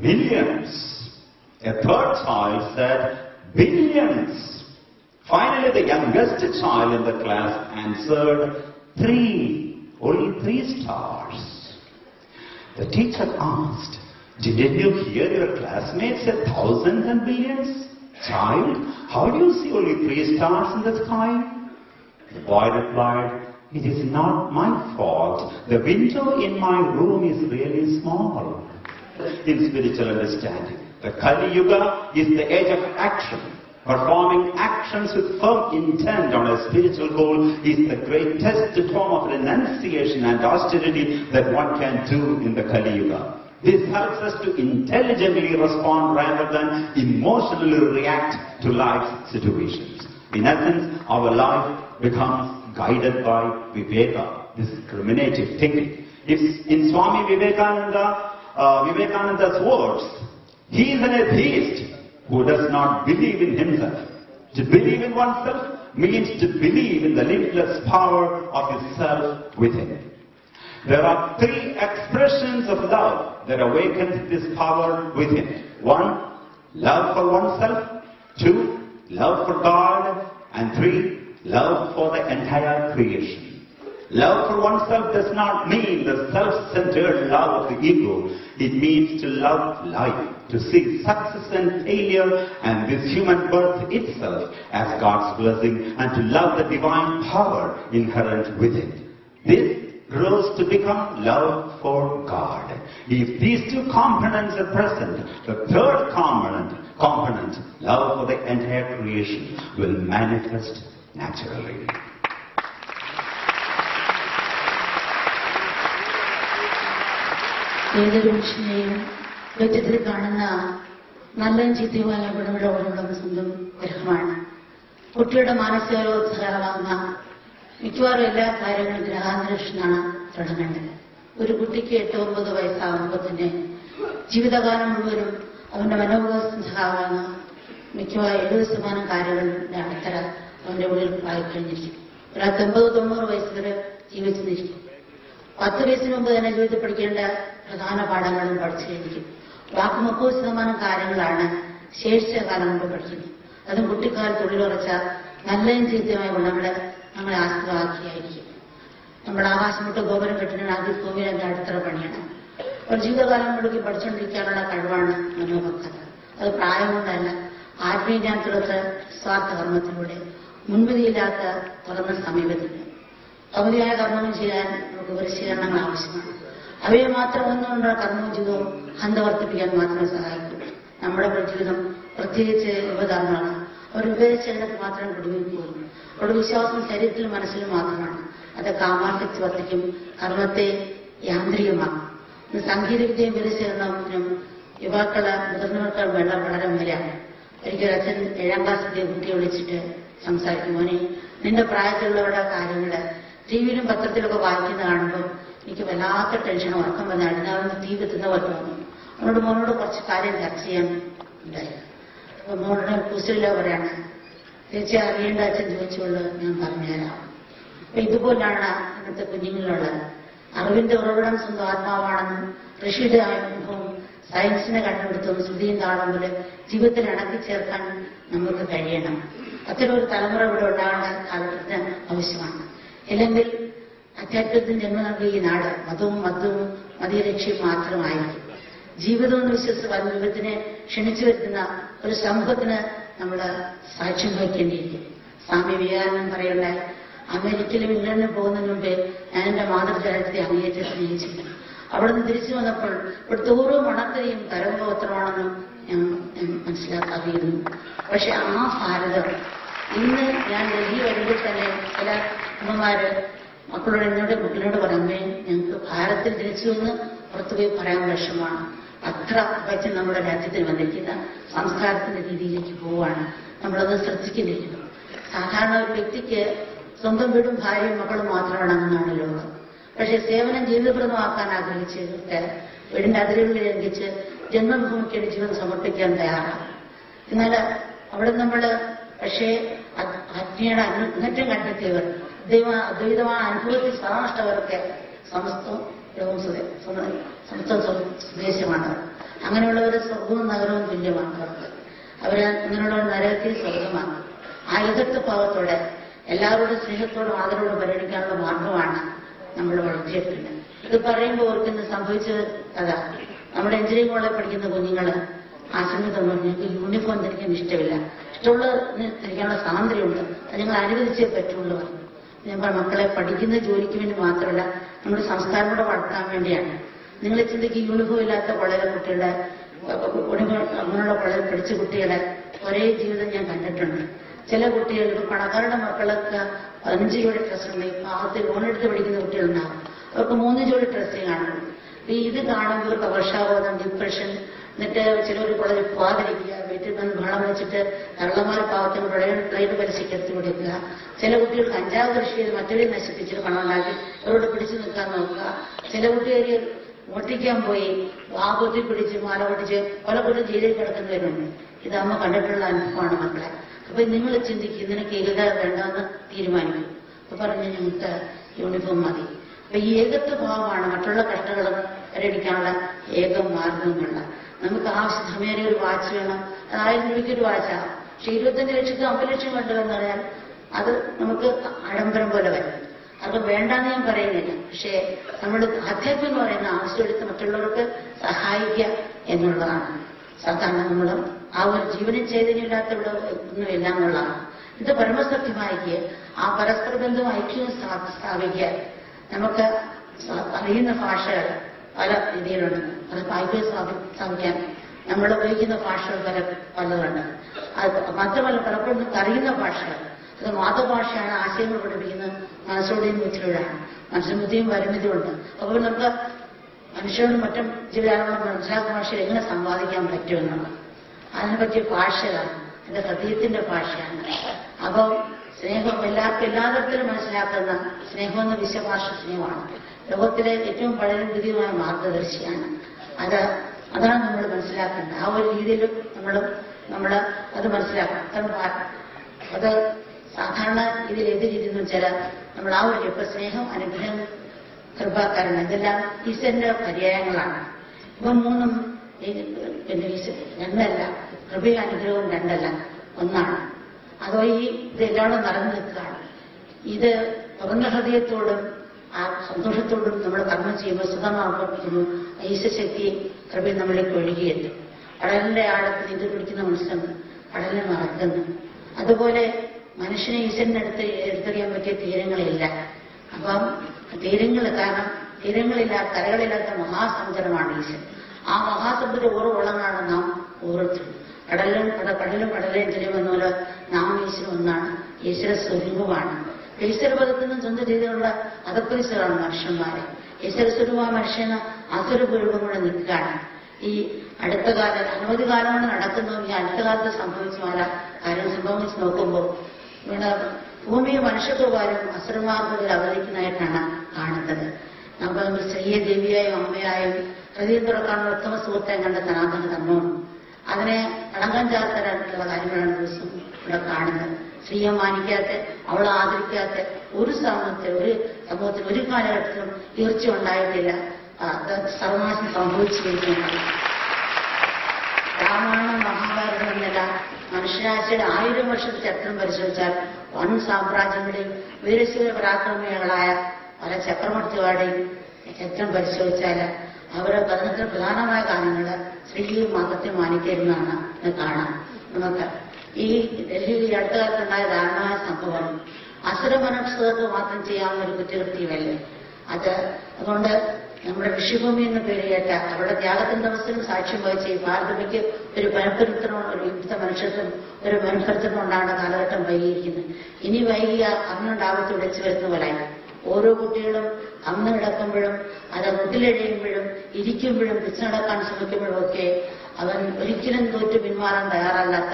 "Millions." A third child said, "Billions." Finally, the youngest child in the class answered, only three stars. The teacher asked, "Didn't you hear your classmates say thousands and billions? Child, how do you see only three stars in the sky?" The boy replied, "It is not my fault. The window in my room is really small." In spiritual understanding, the Kali Yuga is the age of action. Performing actions with firm intent on a spiritual goal is the greatest form of renunciation and austerity that one can do in the Kali Yuga. This helps us to intelligently respond rather than emotionally react to life's situations. In essence, our life becomes guided by Viveka, discriminative thinking. In Swami Vivekananda's words, he is an atheist who does not believe in himself. To believe in oneself means to believe in the limitless power of his self within. There are three expressions of love that awaken this power within. 1, love for oneself. 2, love for God. And 3, love for the entire creation. Love for oneself does not mean the self-centered love of the ego. It means to love life, to see success and failure and this human birth itself as God's blessing, and to love the divine power inherent within. This grows to become love for God. If these two components are present, the third component, love for the entire creation, will manifest naturally. ഏതൊരു മനുഷ്യനെയും വ്യക്തിത്തിൽ കാണുന്ന നല്ലതും ചീത്തയുമായ ഗുണങ്ങളുള്ള സ്വന്തം ഗ്രഹമാണ്. കുട്ടിയുടെ മാനസികരോധകരമാകുന്ന മിക്കവാറും എല്ലാ കാര്യങ്ങളും ഗ്രഹാന്തരീക്ഷനാണ് തുടങ്ങേണ്ടത്. ഒരു കുട്ടിക്ക് 8-9 വയസ്സാകുമ്പോൾ തന്നെ ജീവിതകാലം മുഴുവനും അവന്റെ മനോവികാസമാകുന്ന മിക്കവാറും 70% കാര്യങ്ങളുടെ അടിത്തറ അവന്റെ ഉള്ളിൽ ആയിക്കഴിഞ്ഞിരിക്കും. ഒരാൾക്ക് 80-90 വയസ്സ് വരെ ജീവിച്ചു നിൽക്കും. 10 വയസ്സിന് മുമ്പ് തന്നെ ജീവിതത്തിൽ പഠിക്കേണ്ട പ്രധാന പാഠങ്ങളും പഠിച്ചു കഴിഞ്ഞിരിക്കും. ബാക്കി 30% കാര്യങ്ങളാണ് ശേഷിച്ച കാലം കൊണ്ട് പഠിക്കുന്നത്. അതും കുട്ടിക്കാലത്ത് ഉള്ളിലുറച്ച നല്ലതും ചീത്തയുമായ ഗുണങ്ങളെ നമ്മളെ ആസ്തവാക്കിയായിരിക്കും. നമ്മുടെ ആകാശം വിട്ട് ഗോപുരം കെട്ടിനാണെങ്കിൽ ഭൂമിയിൽ എന്റെ അടുത്തറ പണിയാണ്. ഒരു ജീവിതകാലം മുഴുവൻ പഠിച്ചുകൊണ്ടിരിക്കാനുള്ള കഴിവാണ് മനോഭക്തത. അത് പ്രായം കൊണ്ടല്ല, ആത്മീയജ്ഞാനത്തിലൊത്ത സ്വാർത്ഥ കർമ്മത്തിലൂടെ മുൻവിധിയില്ലാത്ത തുറന്ന സമീപത്തിന് കൗതിയായ കർമ്മങ്ങൾ ചെയ്യാൻ നമുക്ക് പരിശീലനങ്ങൾ ആവശ്യമാണ്. അവയെ മാത്രം ഒന്നുകൊണ്ടുള്ള കർമ്മജീവിതവും ഹന്ത വർദ്ധിപ്പിക്കാൻ മാത്രമേ സഹായിക്കൂ. നമ്മുടെ ജീവിതം പ്രത്യേകിച്ച് യുവതാങ്ങളാണ്. അവർ വിവേചനത്തിൽ മാത്രം കുടുങ്ങിപ്പോകും. അവരുടെ വിശ്വാസം ശരീരത്തിലും മനസ്സിലും മാത്രമാണ്. അത് കാമാസക്തി വർദ്ധിക്കും, കർമ്മത്തെ യാന്ത്രികമാക്കും. സാങ്കേതികവിദ്യയും പരിശീലനത്തിനും യുവാക്കളെ മുതിർന്നവർക്ക് വെള്ളം വളരെ മേലാണ്. ഒരിക്കലും അച്ഛൻ 7ാം ക്ലാസ് കുട്ടിയെ വിളിച്ചിട്ട് സംസാരിക്കും, മോനെ നിന്റെ പ്രായത്തിലുള്ളവരുടെ കാര്യങ്ങള് ടിവിയിലും പത്രത്തിലൊക്കെ വായിക്കുന്ന കാണുമ്പോൾ എനിക്ക് വല്ലാത്ത ടെൻഷൻ, ഉറക്കം വന്ന് അഴുതാവുന്ന തീ എത്തുന്ന പോലെ തോന്നും. മോനോട് കുറച്ച് കാര്യം ചർച്ച ചെയ്യാൻ ഉണ്ടായി. അപ്പൊ മോനോട് കുശലില്ല പറയാണ്, ചേച്ചി അറിയേണ്ട അച്ഛൻ ചോദിച്ചുകൊണ്ട് ഞാൻ പറഞ്ഞുതരാം. അപ്പൊ ഇതുപോലാണ് ഇന്നത്തെ കുഞ്ഞുങ്ങളിലുള്ളത്. അറിവിന്റെ ഉറവിടം സ്വന്തം ആത്മാവാണെന്നും ഋഷിയുടെ അനുഭവം സയൻസിനെ കണ്ടുപിടുത്തവും ശ്രുതിയും താളം പോലെ ജീവിതത്തിൽ ഇണക്കി ചേർക്കാൻ നമുക്ക് കഴിയണം. അത്തരമൊരു തലമുറ ഇവിടെ ഉണ്ടാകേണ്ട കാലഘട്ടത്തിന് ആവശ്യമാണ്. അല്ലെങ്കിൽ അത്യാത്മത്തിന് ജന്മം നൽകിയ ഈ നാട് മതവും മതീയലക്ഷ്യം മാത്രമായിരിക്കും. ജീവിതം എന്ന് വിശ്വസിച്ച് വിപത്തിനെ ക്ഷണിച്ചു വരുത്തുന്ന ഒരു സമൂഹത്തിന് നമ്മൾ സാക്ഷ്യം വഹിക്കേണ്ടിയിരിക്കും. സ്വാമി വിവേകാനന്ദൻ പറയുണ്ടായി, അമേരിക്കയിലും ഇംഗ്ലണ്ടിലും പോകുന്നതിന് മുമ്പേ ഞാൻ എന്റെ മാതൃരാജ്യത്തെ അങ്ങേയറ്റം സ്നേഹിച്ചിരുന്നു. അവിടെ നിന്ന് തിരിച്ചു വന്നപ്പോൾ ഇവിടുത്തെ ഓരോ മണത്തയും തരംഗോത്രമാണെന്നും ഞാൻ മനസ്സിലാക്കാതിരുന്നു. പക്ഷെ ആ ഭാരതം ഇന്ന് ഞാൻ ഡൽഹി വരുമ്പോൾ തന്നെ ചില അമ്മമാര് മക്കളോട് പറയുമ്പേ ഞങ്ങൾക്ക് ഭാരതത്തിൽ തിരിച്ചു വന്ന് പുറത്തുപോയി പറയാൻ വിഷമാണ്. അത്ര പറ്റി നമ്മുടെ രാജ്യത്തിൽ വന്നിരിക്കുന്ന സംസ്കാരത്തിന്റെ രീതിയിലേക്ക് പോവുകയാണ്. നമ്മളത് ശ്രദ്ധിക്കുന്നിരിക്കുന്നു. സാധാരണ ഒരു വ്യക്തിക്ക് സ്വന്തം വീടും ഭാര്യയും മക്കളും മാത്രമാണ് അങ്ങനെയാണ് ലോകം. പക്ഷെ സേവനം ജീവിതപ്രദമാക്കാൻ ആഗ്രഹിച്ചിട്ട് വീടിന്റെ അതിരുകളിൽ ലംഘിച്ച് ജന്മഭൂമിക്ക് വേണ്ടി ജീവിതം സമർപ്പിക്കാൻ തയ്യാറാണ്. എന്നാൽ അവിടെ നമ്മൾ പക്ഷേ ആത്മീയയുടെ അങ്ങറ്റം കണ്ടെത്തിയവർ അദ്വൈതമായ അനുഭവത്തിൽ സദാഷ്ടവർക്ക് സമസ്തം സ്വദേശമാണ്. അങ്ങനെയുള്ളവർ സ്വർഗവും നഗരവും തുല്യമാണ് അവർക്ക്. അവര് അങ്ങനെയുള്ള നരകത്തിൽ സ്വർഗമാണ്. ആ യഥാർത്ഥ ഭാവത്തോടെ എല്ലാവരോടും സ്നേഹത്തോടും ആദരവോടും പരിഗണിക്കാനുള്ള മാർഗമാണ് നമ്മൾ വളർത്തിയെടുക്കുന്നത്. ഇത് പറയുമ്പോൾ ഓർക്കുന്ന സംഭവിച്ചത് അതാ, നമ്മുടെ എഞ്ചിനീയറിംഗ് കോളേജിൽ പഠിക്കുന്ന കുഞ്ഞുങ്ങള് ആശ്രമത്തിൽ തന്നു, ഞങ്ങൾക്ക് യൂണിഫോം ധരിക്കാൻ ഇഷ്ടമില്ല, ഇഷ്ടമുള്ള ധരിക്കാനുള്ള സ്വാതന്ത്ര്യമുണ്ട്, അത് ഞങ്ങൾ അനുവദിച്ചേ പറ്റുള്ളൂ പറഞ്ഞു. ഞാൻ മക്കളെ പഠിക്കുന്ന ജോലിക്ക് വേണ്ടി മാത്രമല്ല, നമ്മുടെ സംസ്കാരം കൂടെ വളർത്താൻ വേണ്ടിയാണ്. നിങ്ങൾ ചിന്തിക്ക് യൂണിഫോം ഇല്ലാത്ത വളരെ കുട്ടികളുടെ അങ്ങനെയുള്ള വളരെ പഠിച്ച കുട്ടികളെ ഒരേ ജീവിതം ഞാൻ കണ്ടിട്ടുണ്ട്. ചില കുട്ടികൾക്ക് പണക്കാരുടെ മക്കളൊക്കെ 15 ജോഡി ഡ്രസ് ഉണ്ട്. പാവത്തിൽ ലോണെടുത്ത് പഠിക്കുന്ന കുട്ടികളുണ്ടാകും, അവർക്ക് 3 ജോഡി ഡ്രസ്സേ കാണുള്ളൂ. ഇത് കാണുമ്പോൾ ഇവർക്ക് വർഷാബോധം, ഡിപ്രഷൻ, എന്നിട്ട് ചിലർ വളരെ പോകാതിരിക്കുക, വീട്ടിൽ നിന്ന് ബഹളം വെച്ചിട്ട് തള്ളമാരെ പാവത്തിന് പ്ലേറ്റ് പലിശയ്ക്ക് എടുത്തു കൊടുക്കുക. ചില കുട്ടികൾ കഞ്ചാവ് കൃഷി ചെയ്ത് മറ്റവരെ നശിപ്പിച്ചിട്ട് പണം ഉണ്ടാക്കി അവരോട് പിടിച്ചു നിൽക്കാൻ നോക്കുക. ചില കുട്ടികൾ ഓട്ടിക്കാൻ പോയി വാപത്തിൽ പിടിച്ച് മാല പൊട്ടിച്ച് പല കുട്ടികൾ ജയിലിൽ കിടക്കുന്നവരുണ്ട്. ഇത് അമ്മ കണ്ടിട്ടുള്ള അനുഭവമാണ് മക്കളെ. അപ്പൊ നിങ്ങൾ ചിന്തിക്കും, നിനക്ക് ഏകത വേണ്ടെന്ന് തീരുമാനിക്കും. അപ്പൊ പറഞ്ഞ് ഞങ്ങൾക്ക് യൂണിഫോം മതി. അപ്പൊ ഈ ഏകത്വ ഭാവമാണ് മറ്റുള്ള കഷ്ടങ്ങളും പരിഹരിക്കാനുള്ള ഏക മാർഗമുള്ള. നമുക്ക് ആവശ്യം സമയം ഒരു വാച്ച് വേണം, അത് 1000 രൂപയ്ക്ക് ഒരു വാച്ചാണ്. പക്ഷെ 25 ലക്ഷത്തിൽ 50 ലക്ഷം വേണ്ടതെന്ന് പറഞ്ഞാൽ അത് നമുക്ക് ആഡംബരം പോലെ വരും. അത് വേണ്ടാന്ന് ഞാൻ പറയുന്നില്ല. പക്ഷേ നമ്മുടെ ആധ്യാത്മം എന്ന് പറയുന്ന ആവശ്യമെടുത്ത് മറ്റുള്ളവർക്ക് സഹായിക്കുക എന്നുള്ളതാണ്. സാധാരണ നമ്മൾ ആ ഒരു ജീവനും ചൈതന്യമില്ലാത്ത ഇവിടെ ഒന്നുമില്ല എന്നുള്ളതാണ്. ഇത് പരമസത്യമായിക്ക് ആ പരസ്പര ബന്ധവും ഐക്യവും സ്ഥാപിക്കുക. നമുക്ക് അറിയുന്ന ഭാഷകൾ പല രീതിയിലുണ്ട്. അത് ഐക്യം സ്ഥാപിക്കാൻ നമ്മൾ ഉപയോഗിക്കുന്ന ഭാഷകൾ പലതുണ്ട്. അത് മാത്രമല്ല പലപ്പോഴും നമുക്ക് അറിയുന്ന ഭാഷകൾ, അത് മാതൃഭാഷയാണ്. ആശയങ്ങൾ പഠിപ്പിക്കുന്നത് മനസ്സോടെയും ബുദ്ധിയോടാണ്. മനസ്സിന് ബുദ്ധിയും പരിമിതിയുണ്ട്. അപ്പോൾ നമുക്ക് മനുഷ്യരും മറ്റും ജീവിതങ്ങളും മനസ്സിലാക്കുന്ന ഭാഷയിൽ എങ്ങനെ സമ്പാദിക്കാൻ പറ്റുമെന്നുള്ളത് അതിനെ പറ്റിയ ഭാഷയാണ്. എന്റെ ഹൃദയത്തിന്റെ ഭാഷയാണ്. അപ്പം സ്നേഹം എല്ലാവർക്കും എല്ലാ തരത്തിലും മനസ്സിലാക്കുന്ന സ്നേഹമെന്ന വിശ്വഭാഷ സ്നേഹമാണ്. ലോകത്തിലെ ഏറ്റവും പഴയ പുതിയമായ മാർഗദർശിയാണ്. അതാണ് നമ്മൾ മനസ്സിലാക്കേണ്ടത്. ആ ഒരു രീതിയിൽ നമ്മൾ അത് മനസ്സിലാക്കണം. അത് സാധാരണ ഇതിൽ ഏത് രീതി എന്ന് വെച്ചാൽ നമ്മൾ ആ ഒരു ഇപ്പൊ സ്നേഹം, അനുഗ്രഹം, കൃപാകരണം ഇതെല്ലാം ഈശ്വരന്റെ പര്യായങ്ങളാണ്. ഇവ മൂന്നും പിന്നെ രണ്ടല്ല. കൃപയും അനുഗ്രഹവും രണ്ടല്ല. ഒന്നാണ്. അതോ ഇതെല്ലാം നിറഞ്ഞു നിൽക്കുകയാണ്. ഇത് തുറന്ന ഹൃദയത്തോടും ആ സന്തോഷത്തോടും നമ്മൾ കർമ്മം ചെയ്യുമ്പോൾ സുഖം അർപ്പിക്കുന്നു. ഈശ്വരശക്തി കൃപയും നമ്മളിലേക്ക് ഒഴുകിയെത്തും. കടലിന്റെ ആഴത്തിൽ ഇത് പിടിക്കുന്ന മത്സ്യം കടലിൽ നടക്കുന്നു. അതുപോലെ മനുഷ്യനെ ഈശ്വരനടുത്ത് എടുത്തെറിയാൻ പറ്റിയ തീരങ്ങളില്ല. അപ്പം കാരണം തീരങ്ങളില്ലാത്ത കരകളില്ലാത്ത മഹാസമുദ്രമാണ് ഈശ്വരൻ. ആ മഹാസമുദ്ര ഓർവളങ്ങളാണ് നാം ഓരോരുത്തരും. കടലും കടലേയും ജലമെന്നപോലെ നാം ഈശ്വരൻ ഒന്നാണ്. ഈശ്വര സ്വരൂപമാണ്. ഈശ്വരപദത്തിൽ നിന്നും സ്വന്തം രീതിയിലുള്ള അധപ്പരിസരമാണ് മനുഷ്യന്മാരെ. ഈശ്വരസ്വരൂപമായ മനുഷ്യന് അസുരപൂർവം കൂടെ നിൽക്കുകയാണ്. ഈ അടുത്ത കാലം അനവധി കാലം കൊണ്ട് നടക്കുന്നു. ഈ അടുത്ത കാലത്ത് സംഭവിച്ച പല കാര്യം സംഭവിച്ച് നോക്കുമ്പോൾ ഇവിടെ ഭൂമിയെ മനുഷ്യത്വകാരും അസുരന്മാർക്കുള്ളിൽ അവതരിക്കുന്നതായിട്ടാണ് കാണുന്നത്. നമ്മൾ സ്ത്രീയെ ദേവിയായും അമ്മയായും ഹൃദയം തുറക്കാനുള്ള ഉത്തമ സുഹൃത്തെ കണ്ട സനാതന ധർമ്മമാണ്. അതിനെ കളങ്കം ചാർത്തരായിട്ടുള്ള കാര്യങ്ങളാണ് ദിവസം ഇവിടെ കാണുന്നത്. സ്ത്രീയെ മാനിക്കാത്ത, അവളെ ആദരിക്കാത്ത ഒരു സമൂഹത്തിൽ ഒരു കാലഘട്ടത്തിലും തീർച്ച ഉണ്ടായിട്ടില്ല. സർവനാശം സംഭവിച്ചിരിക്കുകയാണ്. രാമായണം മഹാഭാരതം എന്നല്ല മനുഷ്യരാശിയുടെ 1000 വർഷത്തെ ചരിത്രം പരിശോധിച്ചാൽ വൻ സാമ്രാജ്യങ്ങളുടെയും വീരശൂര പരാക്രമികളായ പല ചക്രവർത്തികളുടെയും ചരിത്രം പരിശോധിച്ചാൽ അവരുടെ ഭരണത്തിന് പ്രധാനമായ കാര്യങ്ങൾ സ്ത്രീയും മതത്തെ മാനിക്കരുതെന്നാണ് കാണാം. നമുക്ക് ഈ ഡൽഹിയിൽ അടുത്ത കാലത്തുണ്ടായ ദാരുണമായ സംഭവം അസുരമനസ്സുകൾക്ക് മാത്രം ചെയ്യാവുന്ന ഒരു കുറ്റകൃത്യമല്ലേ അതുകൊണ്ട് നമ്മുടെ ഋഷിഭൂമി എന്ന പേര് കേട്ട അവരുടെ ത്യാഗത്തിന്റെ അവസരം സാക്ഷ്യം വഹിച്ച് ഈ ഭാരതമയ്ക്ക് ഒരു മനഃപരിവർത്തനം, ഒരു യുദ്ധ മനുഷ്യത്വം, ഒരു മനഃപരിവർത്തനം ഉണ്ടാകുന്ന കാലഘട്ടം വൈകിയിരിക്കുന്നത്. ഇനി വൈകിയ അന്നുണ്ടാവത്ത് വിളിച്ചു വരുന്ന പോലായി ഓരോ കുട്ടികളും അന്ന് കിടക്കുമ്പോഴും അത് മുട്ടിലെഴിയുമ്പോഴും ഇരിക്കുമ്പോഴും പിച്ചു നടക്കാൻ ശ്രമിക്കുമ്പോഴും ഒക്കെ അവൻ ഒരിക്കലും തോറ്റു പിന്മാറാൻ തയ്യാറല്ലാത്ത,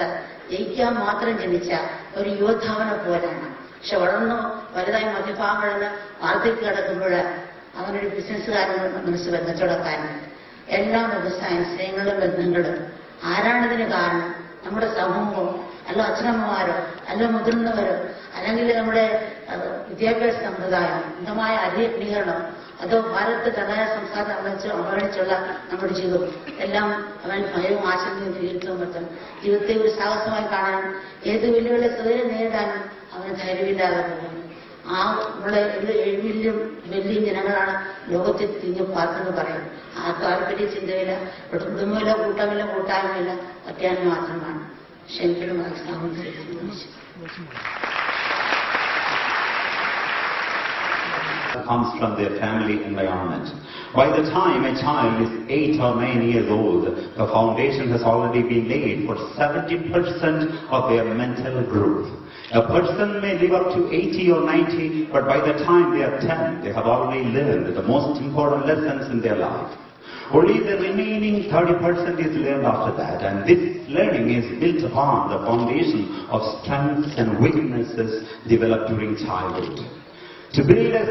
ജയിക്കാൻ മാത്രം ജനിച്ച ഒരു യോദ്ധാവിനെ പോലാണ്. പക്ഷെ വളർന്നു വലുതായി മധ്യഭാഗങ്ങളിൽ വാർദ്ധക്യം കിടക്കുമ്പോൾ അവനൊരു ബിസിനസ്സുകാരൻ മനസ്സ് കച്ചവടക്കാരൻ. എല്ലാ വ്യവസായം, സ്നേഹങ്ങളും ബന്ധങ്ങളും ആരാണിതിന് കാരണം? നമ്മുടെ സമൂഹമോ അല്ല അച്ഛനമ്മമാരോ അല്ല മുതിർന്നവരോ അല്ലെങ്കിൽ നമ്മുടെ വിദ്യാഭ്യാസ സമ്പ്രദായം, അന്ധമായ അധികീകരണം, അതോ ഭാരതത്തെ തനതായ സംസ്കാരം അവഗണിച്ചുള്ള നമ്മുടെ ജീവിതം എല്ലാം അവൻ ഭയവും ആശങ്കയും തീർത്തും പറ്റും. ജീവിതത്തെ ഒരു സാഹസമായി കാണാനും ഏത് വെല്ലുവിളി സ്വയം നേരിടാനും അവന് ധൈര്യമില്ലാതെ പോകുന്നു. ആ നമ്മളെ എഴുവില്ലും വെല്ലിയും ജനങ്ങളാണ് ലോകത്തിൽ തിങ്ങി പാർത്തെന്ന് പറയും. ആ താല്പര്യ ചിന്തയില്ല, കുടുംബമില്ല, കൂട്ടമില്ല, കൂട്ടായ്മയില്ല, അത്യാവശ്യം മാത്രമാണ്. പക്ഷെ എനിക്കൊരു മനസ്സിലാവുന്ന comes from their family environment. By the time a child is 8 or 9 years old, the foundation has already been laid for 70% of their mental growth. A person may live up to 80 or 90, but by the time they are 10, they have already learned the most important lessons in their life. Only the remaining 30% is learned after that, and this learning is built upon the foundation of strengths and weaknesses developed during childhood. To build a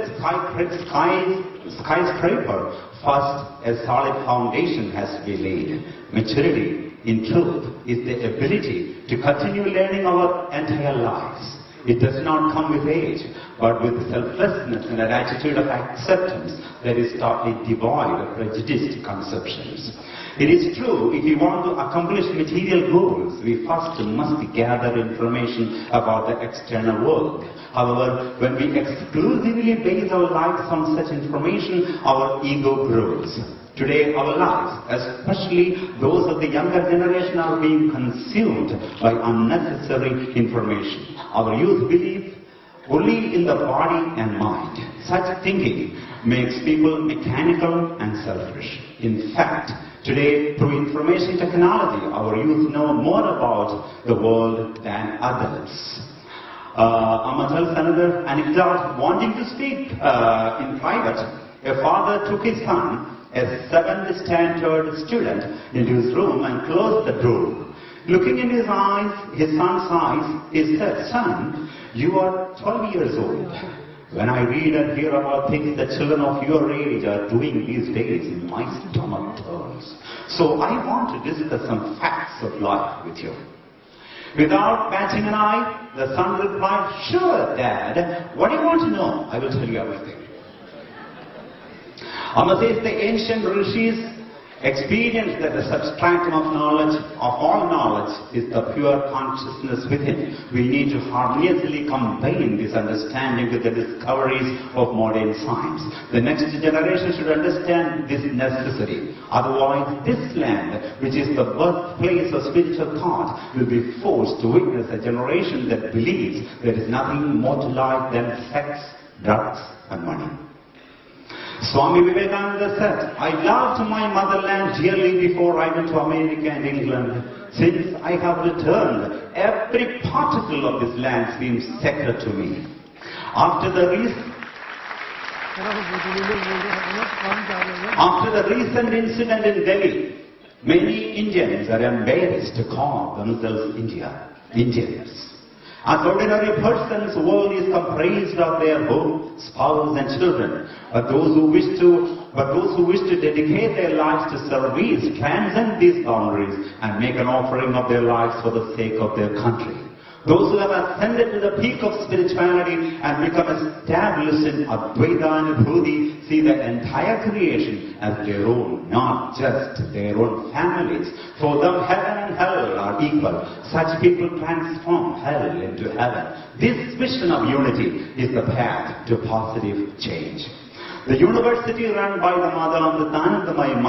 skyscraper, first a solid foundation has to be laid. Maturity, in truth, is the ability to continue learning our entire lives. It does not come with age, but with selflessness and an attitude of acceptance that is totally devoid of prejudiced conceptions. It is true, if we want to accomplish material goals, we first must gather information about the external world. However, when we exclusively base our lives on such information, our ego grows. Today, our lives, especially those of the younger generation, are being consumed by unnecessary information. Our youth believe only in the body and mind. Such thinking makes people mechanical and selfish. In fact, today, through information technology, our youth know more about the world than others. Amma tells another anecdote. Wanting to speak in private, a father took his son, a 7th standard student, into his room and closed the door. Looking in his son's eyes, he said, "Son, you are 12 years old. When I read and hear about things that children of your age are doing these days, my stomach turns. So I want to discuss some facts of life with you." Without batting an eye, the son replied, "Sure, Dad. What do you want to know? I will tell you everything." Amma says the ancient rishis Experience that the substratum of knowledge, of all knowledge, is the pure consciousness within. We need to harmoniously combine this understanding with the discoveries of modern science. The next generation should understand this necessity. Otherwise, this land, which is the birthplace of spiritual thought, will be forced to witness a generation that believes there is nothing more to life than sex, drugs, and money. Swami Vivekananda said, I loved my motherland dearly before I went to America and England. Since I have returned, every particle of this land seems sacred to me. After the recent incident in Delhi, many Indians are embarrassed to call themselves Indians. As ordinary persons, the world is comprised of their home, spouse and children. But those who wish to dedicate their lives to service transcend these boundaries and make an offering of their lives for the sake of their country. Those who have ascended to the peak of spirituality and become established in Advaita and Vibhuti see the entire creation as their own, not just their own families. For them, heaven and hell are equal. Such people transform hell into heaven. This vision of unity is the path to positive change. The university run by the Mother Amritanandamayi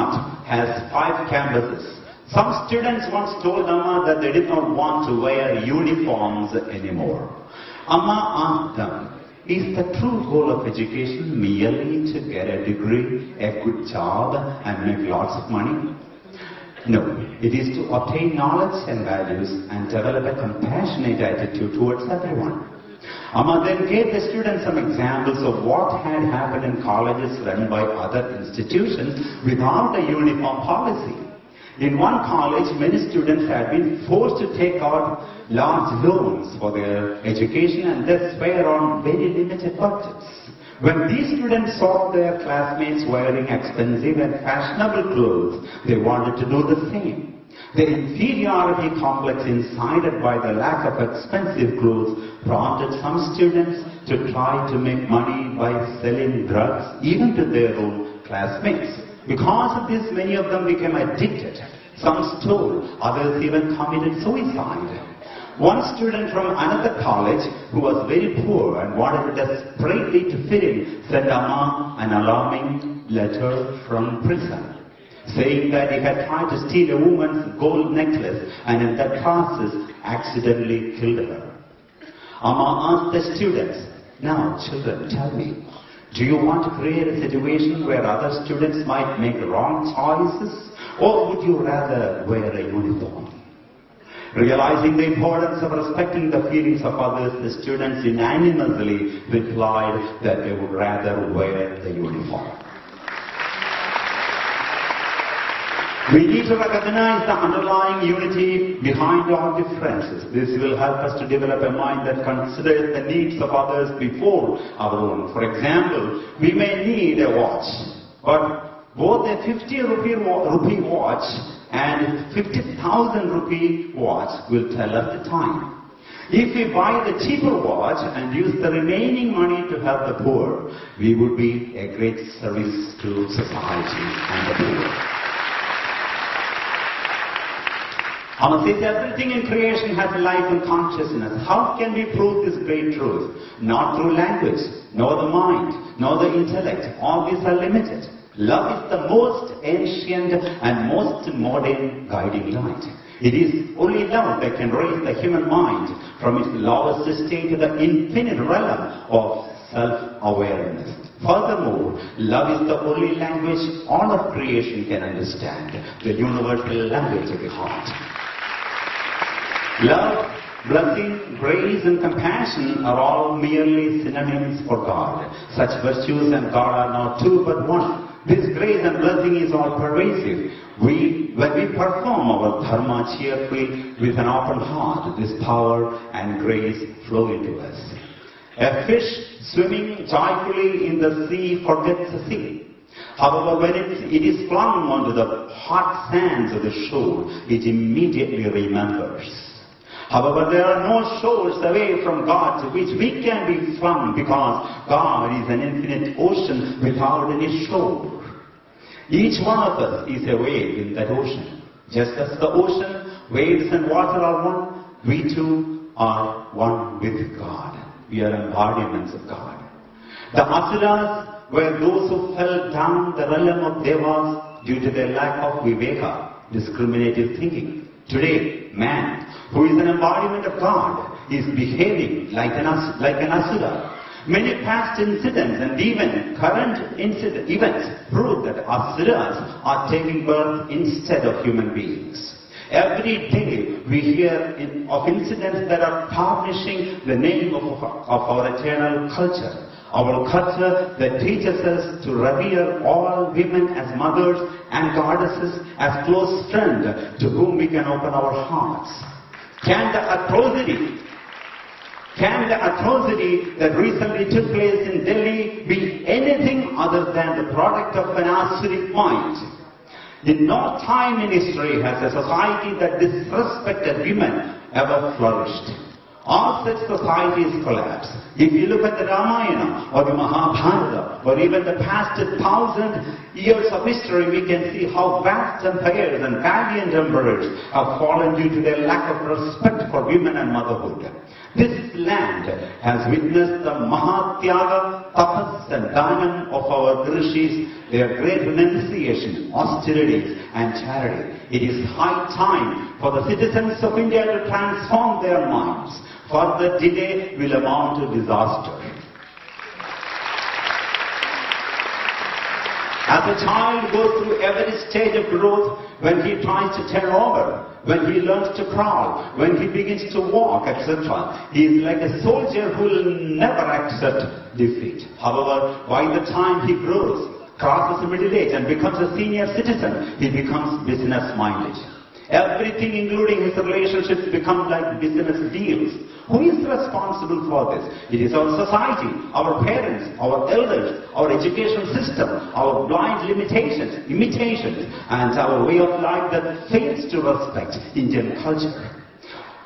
has 5 campuses. Some students once told Amma that they did not want to wear uniforms anymore. Amma asked them, is the true goal of education merely to get a degree, a good job, and make lots of money? No, it is to obtain knowledge and values and develop a compassionate attitude towards everyone. Amma then gave the students some examples of what had happened in colleges run by other institutions without a uniform policy. In one college, many students had been forced to take out large loans for their education and thus were on very limited budgets. When these students saw their classmates wearing expensive and fashionable clothes, they wanted to do the same. The inferiority complex incited by the lack of expensive clothes prompted some students to try to make money by selling drugs even to their own classmates. Because of this, many of them became addicted. Some stole, others even committed suicide. One student from another college, who was very poor and wanted desperately to fit in, sent Amma an alarming letter from prison, saying that he had tried to steal a woman's gold necklace and in that process accidentally killed her. Amma asked the students, now children, tell me, do you want to create a situation where other students might make wrong choices? Or would you rather wear a uniform? Realizing the importance of respecting the feelings of others, the students unanimously replied that they would rather wear the uniform. We need to recognize the underlying unity behind our differences. This will help us to develop a mind that considers the needs of others before our own. For example, we may need a watch, but both a 50 rupee watch and 50,000 rupee watch will tell us the time. If we buy the cheaper watch and use the remaining money to help the poor, we would be a great service to society and the poor. Amma says everything in creation has life and consciousness. How can we prove this great truth? Not through language, nor the mind, nor the intellect. All these are limited. Love is the most ancient and most modern guiding light. It is only love that can raise the human mind from its lowest state to the infinite realm of self-awareness. Furthermore, love is the only language all of creation can understand, the universal language of the heart. Love, blessing, grace and compassion are all merely synonyms for God. Such virtues and God are not two but one. This grace and blessing is all pervasive. When we perform our dharma cheerfully with an open heart, this power and grace flow into us. A fish swimming joyfully in the sea forgets the sea. However, when it is flung onto the hot sands of the shore, it immediately remembers. However, there are no shores away from God to which we can be flung, because God is an infinite ocean without any shore. Each one of us is a wave in that ocean. Just as the ocean, waves and water are one, we too are one with God. We are embodiments of God. The asuras were those who fell down the realm of devas due to their lack of viveka, discriminative thinking. Today, man, who is an embodiment of God, is behaving like an asura. Many past incidents and even current events prove that asuras are taking birth instead of human beings. Every day we hear of incidents that are tarnishing the name of our eternal culture. Our culture that teaches us to revere all women as mothers and goddesses, as close friends to whom we can open our hearts. Can the atrocity that recently took place in Delhi be anything other than the product of an asuric mind? In no time in history has a society that disrespected women ever flourished. All such societies collapse. If you look at the Ramayana or the Mahabharata or even the past 1,000 years of history, we can see how vast empires and valiant emperors have fallen due to their lack of respect for women and motherhood. This land has witnessed the Mahatyaga, tapas and dhanam of our rishis, their great renunciation, austerities and charity. It is high time for the citizens of India to transform their minds. Further delay will amount to disaster. As a child goes through every stage of growth, when he tries to turn over, when he learns to crawl, when he begins to walk, etc., he is like a soldier who will never accept defeat. However, by the time he grows, crosses middle age and becomes a senior citizen, he becomes business-minded. Everything, including his relationships, become like business deals. Who is responsible for this? It is our society, our parents, our elders, our education system, our blind imitations, and our way of life that fails to respect Indian culture.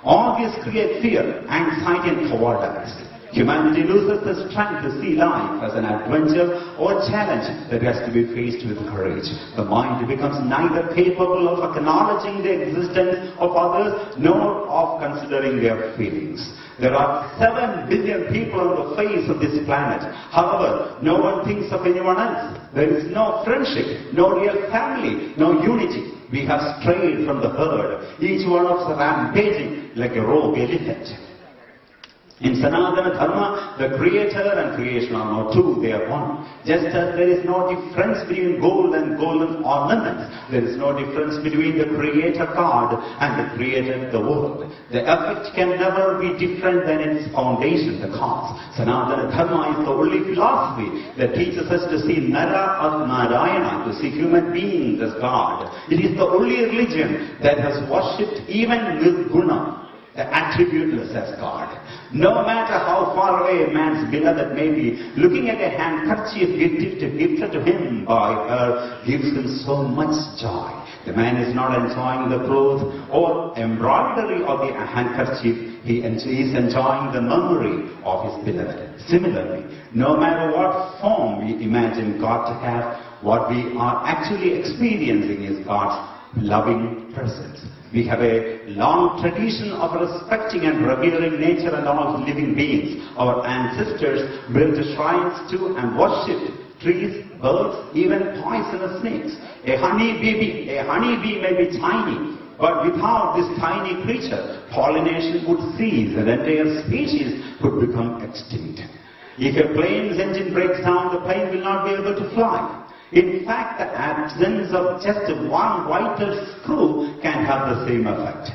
All this creates fear, anxiety and cowardice. Humanity loses the strength to see life as an adventure or challenge that has to be faced with courage. The mind becomes neither capable of acknowledging the existence of others nor of considering their feelings. There are 7 billion people on the face of this planet. However, no one thinks of anyone else. There is no friendship, no real family, no unity. We have strayed from the herd, each one of us rampaging like a rogue elephant. In Sanatana Dharma, the creator and creation are not two, they are one. Just as there is no difference between gold and golden ornaments, there is no difference between the creator God and the creator the world. The effect can never be different than its foundation, the cause. Sanatana Dharma is the only philosophy that teaches us to see Nara as Narayana, to see human beings as God. It is the only religion that has worshipped even with Guna, the attributeless as God. No matter how far away a man's beloved may be, looking at a handkerchief gifted to him by her gives him so much joy. The man is not enjoying the cloth or embroidery of the handkerchief, he is enjoying the memory of his beloved. Similarly, no matter what form we imagine God to have, what we are actually experiencing is God's loving presence. We have a long tradition of respecting and revering nature and all living beings. Our ancestors built shrines to and worshipped trees, birds, even poisonous snakes. A honeybee may be tiny, but without this tiny creature, pollination would cease and entire species could become extinct. If a plane's engine breaks down, the plane will not be able to fly. In fact, the absence of just one vital screw can have the same effect.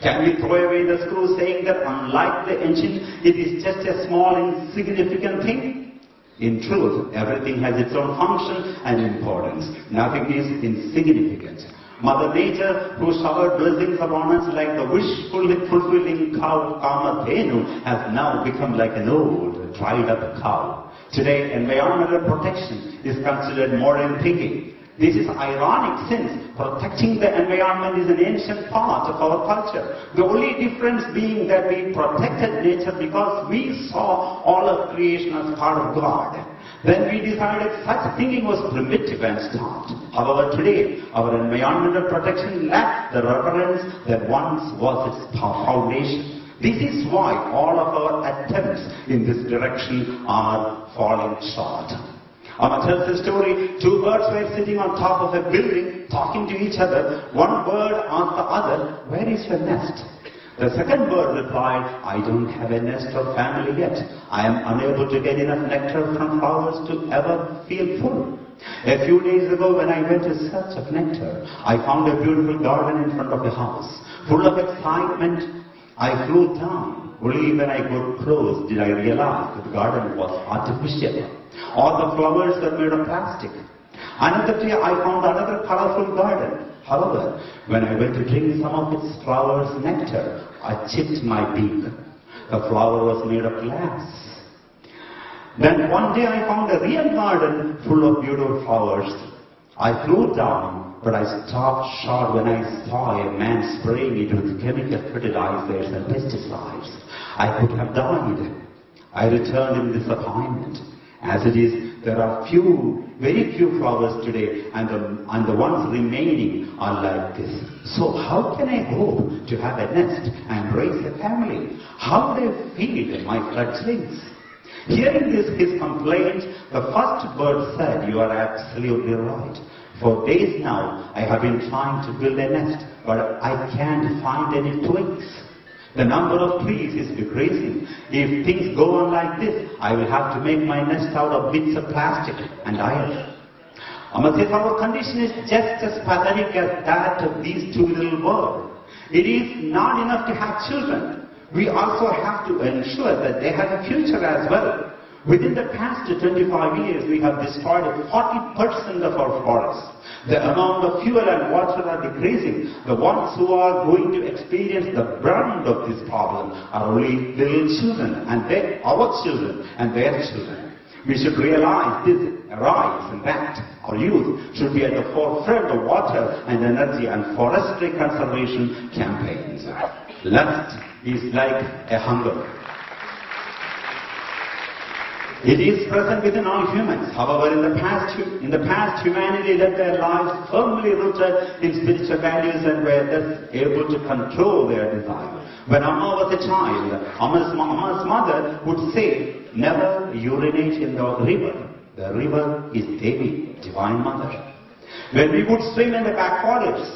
Can we throw away the screw saying that unlike the engine, it is just a small insignificant thing? In truth, everything has its own function and importance. Nothing is insignificant. Mother Nature, who showered blessings upon us like the wish-fulfilling cow Kamadhenu, has now become like an old, dried-up cow. Today, environmental protection is considered modern thinking. This is ironic since protecting the environment is an ancient part of our culture. The only difference being that we protected nature because we saw all of creation as part of God. Then we decided such thinking was primitive and stopped. However, today, our environmental protection lacks the reverence that once was its foundation. This is why all of our attempts in this direction are falling short. Amma tells the story, two birds were sitting on top of a building, talking to each other. One bird asked the other, "Where is your nest?" The second bird replied, "I don't have a nest or family yet. I am unable to get enough nectar from flowers to ever feel full." A few days ago, when I went in search of nectar, I found a beautiful garden in front of the house. Full of excitement, I flew down. Only when I got close did I realize that the garden was artificial. All the flowers were made of plastic. Another day I found another colorful garden. However, when I went to drink some of its flowers' nectar, I chipped my beak. The flower was made of glass. Then one day I found a real garden full of beautiful flowers. I flew down, but I stopped short when I saw a man spraying it with chemical fertilizers and pesticides. I could have died. I returned in disappointment. As it is, there are very few flowers today, and the ones remaining are like this. So how can I hope to have a nest and raise a family? How do I feed my fledglings? Hearing his complaint, the first bird said, "You are absolutely right. For days now, I have been trying to build a nest, but I can't find any twigs. The number of trees is decreasing. If things go on like this, I will have to make my nest out of bits of plastic and iron." If our condition is just as pathetic as that of these two little birds. It is not enough to have children. We also have to ensure that they have a future as well. Within the past 25 years, we have destroyed 40% of our forests. The amount of fuel and water are decreasing. The ones who are going to experience the brunt of this problem are only little children, and our children and their children. We should realize this, arise, and that our youth should be at the forefront of water and energy and forestry conservation campaigns. Lust is like a hunger. It is present within all humans. However, in the past, humanity led their lives firmly rooted in spiritual values and were thus able to control their desire. When Amma was a child, Amma's mother would say, "Never urinate in the river. The river is Devi, Divine Mother." When we would swim in the backwaters,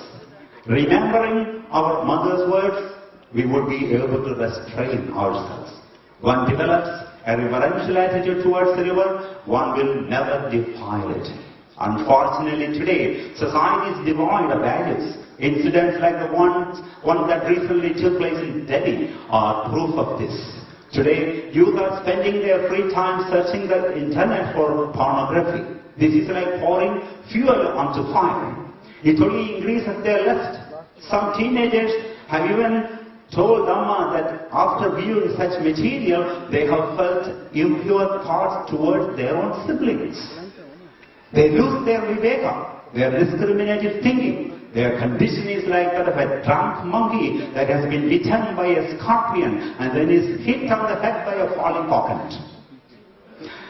remembering our mother's words, we would be able to restrain ourselves. One develops a reverential attitude towards the river, one will never defile it. Unfortunately today, society is devoid of values. Incidents like the one that recently took place in Delhi are proof of this. Today, youth are spending their free time searching the internet for pornography. This is like pouring fuel onto fire. It only increases their lust. Some teenagers have even told Amma that after viewing such material, they have felt impure thoughts towards their own siblings. They lose their viveka, their discriminative thinking. Their condition is like that of a drunk monkey that has been bitten by a scorpion and then is hit on the head by a falling coconut.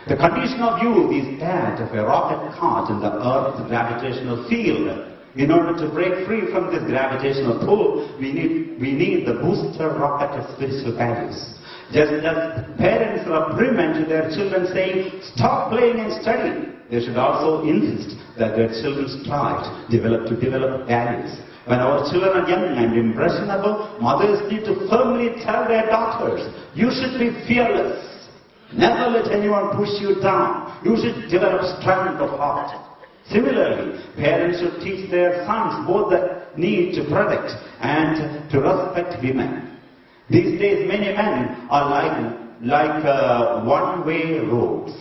The condition of youth is that of a rocket caught in the Earth's gravitational field. In order to break free from this gravitational pull, we need the booster rocket of spiritual values. Just as parents reprimand to their children saying, "Stop playing and study," they should also insist that their children strive to develop values. When our children are young and impressionable, mothers need to firmly tell their daughters, "You should be fearless. Never let anyone push you down. You should develop strength of heart." Similarly, parents should teach their sons both the need to protect and to respect women. These days, many men are like one-way roads.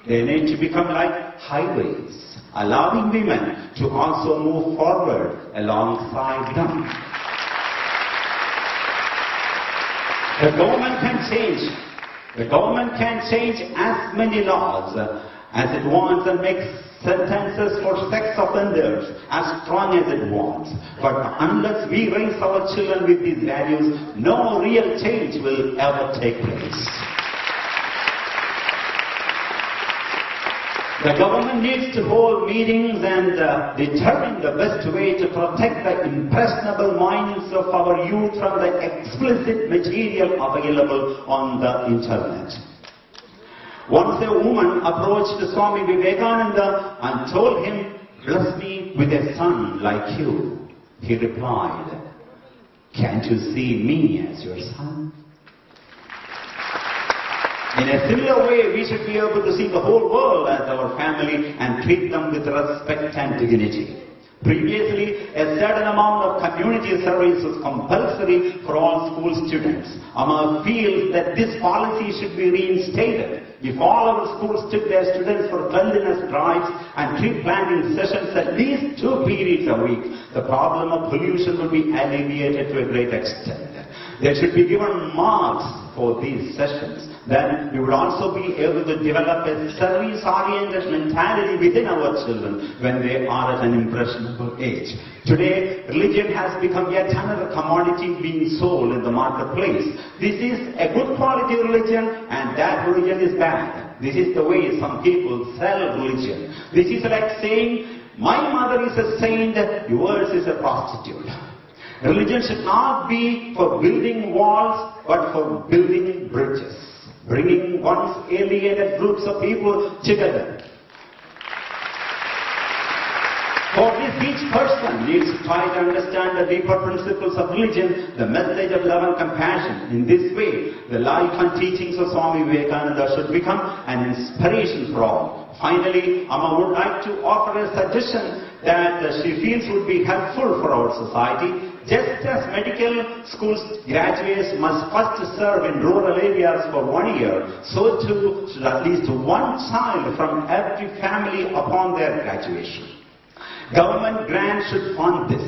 They need to become like highways, allowing women to also move forward alongside them. The government can change as many laws as it wants and make sentences for sex offenders as strong as it wants. But unless we raise our children with these values, no real change will ever take place. The government needs to hold meetings and determine the best way to protect the impressionable minds of our youth from the explicit material available on the internet. Once a woman approached Swami Vivekananda and told him, "Bless me with a son like you." He replied, "Can't you see me as your son?" In a similar way, we should be able to see the whole world as our family and treat them with respect and dignity. Previously, a certain amount of community service was compulsory for all school students. Amma feels that this policy should be reinstated. If all our schools took their students for cleanliness drives and tree planting sessions at least 2 periods a week, the problem of pollution would be alleviated to a great extent. There should be given marks for these sessions. Then we would also be able to develop a service-oriented mentality within our children when they are at an impressionable age. Today, religion has become yet another commodity being sold in the marketplace. This is a good quality religion and that religion is bad. This is the way some people sell religion. This is like saying, "My mother is a saint, yours is a prostitute." Religion should not be for building walls, but for building bridges, bringing once alienated groups of people together. For this, each person needs to try to understand the deeper principles of religion, the message of love and compassion. In this way, the life and teachings of Swami Vivekananda should become an inspiration for all. Finally, Amma would like to offer a suggestion that she feels would be helpful for our society. Just as medical school graduates must first serve in rural areas for 1 year, so too should at least one child from every family upon their graduation. Government grants should fund this.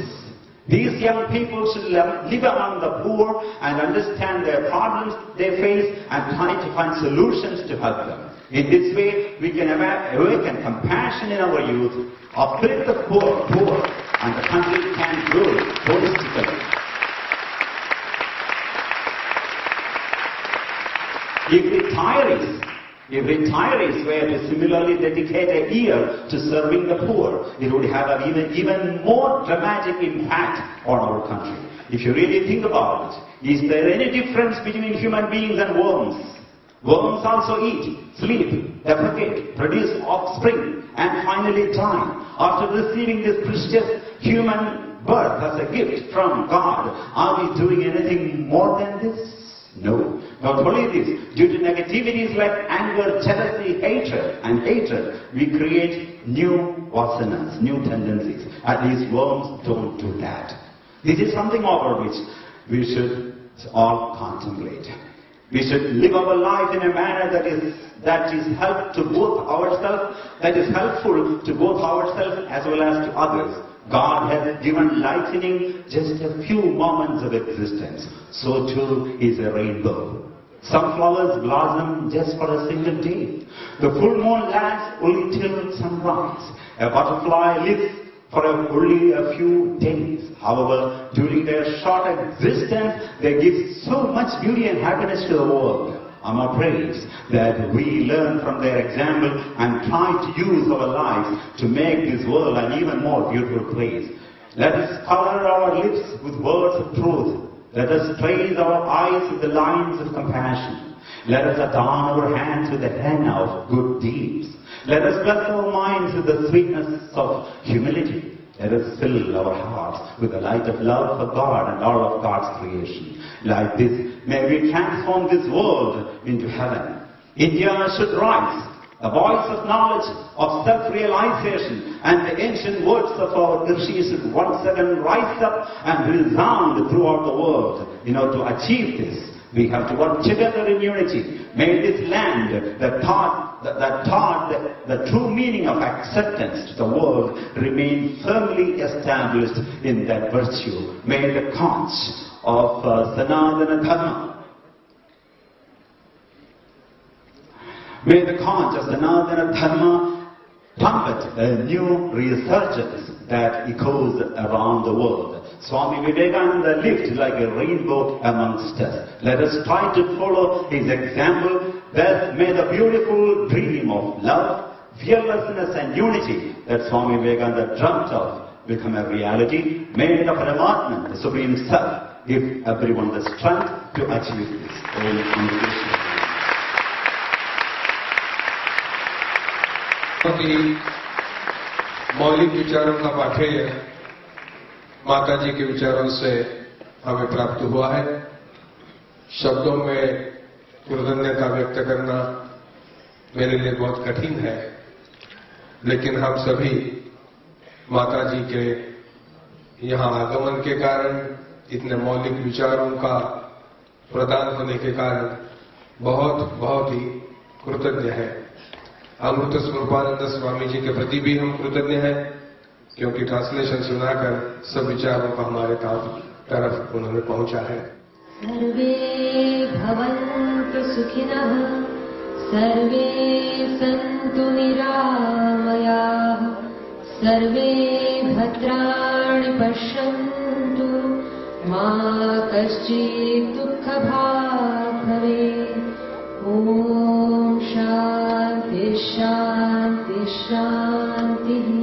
These young people should live among the poor and understand their problems they face and try to find solutions to help them. In this way, we can awaken compassion in our youth, uplift the poor, and the country can grow holistically. If retirees were to similarly dedicate a year to serving the poor, it would have an even more dramatic impact on our country. If you really think about it, is there any difference between human beings and worms? Worms also eat, sleep, defecate, produce offspring, and finally die. After receiving this precious human birth as a gift from God, are we doing anything more than this? No. Not only this, due to negativities like anger, jealousy, hatred, we create new vasanas, new tendencies. At least worms don't do that. This is something over which we should all contemplate. We should live our life in a manner that is helpful to both ourselves as well as to others. God has given lightening just a few moments of existence. So too is a rainbow. Some flowers blossom just for a single day. The full moon lasts only till sunrise. A butterfly lives for only a few days. However, during their short existence, they give so much beauty and happiness to the world. Amma prays that we learn from their example and try to use our lives to make this world an even more beautiful place. Let us cover our lips with words of truth. Let us trace our eyes with the lines of compassion. Let us adorn our hands with the henna of good deeds. Let us bless our minds with the sweetness of humility. Let us fill our hearts with the light of love for God and all of God's creation. Like this, may we transform this world into heaven. India should rise, a voice of knowledge, of self-realization, and the ancient words of our rishis should once again rise up and resound throughout the world. To achieve this, we have to work together in unity. May this land that taught the true meaning of acceptance to the world remain firmly established in that virtue. May the conch of Sanatana Dharma, may the conch of Sanatana Dharma trumpet a new resurgence that echoes around the world. Swami Vivekananda lived like a rainbow amongst us. Let us try to follow his example. Thus may the beautiful dream of love, fearlessness and unity that Swami Vivekananda dreamt of become a reality. May the Paramatman, the Supreme Self, give everyone the strength to achieve this. Om Shri Krishna. मौलिक विचारों का पाठेय माता जी के विचारों से हमें प्राप्त हुआ है। शब्दों में कृतज्ञता व्यक्त करना मेरे लिए बहुत कठिन है, लेकिन हम सभी माता जी के यहाँ आगमन के कारण, इतने मौलिक विचारों का प्रदान होने के कारण बहुत ही कृतज्ञ है। अमृत स्वरूपानंद स्वामी जी के प्रति भी हम कृतज्ञ हैं, क्योंकि ट्रांसलेशन सुनाकर सब विचारों को हमारे तरफ उन्होंने पहुंचा है। सर्वे भवन्तु सुखिनः, सर्वे सन्तु निरामयाः, सर्वे भद्राणि पश्यन्तु, मा कश्चित् दुःखभाग् भवेत्। ॐ शान्ति शान्ति शान्तिः।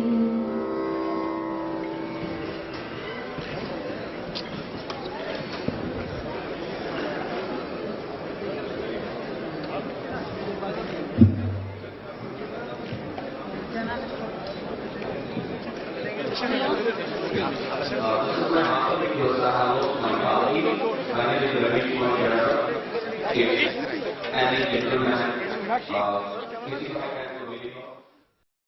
And the gentleman,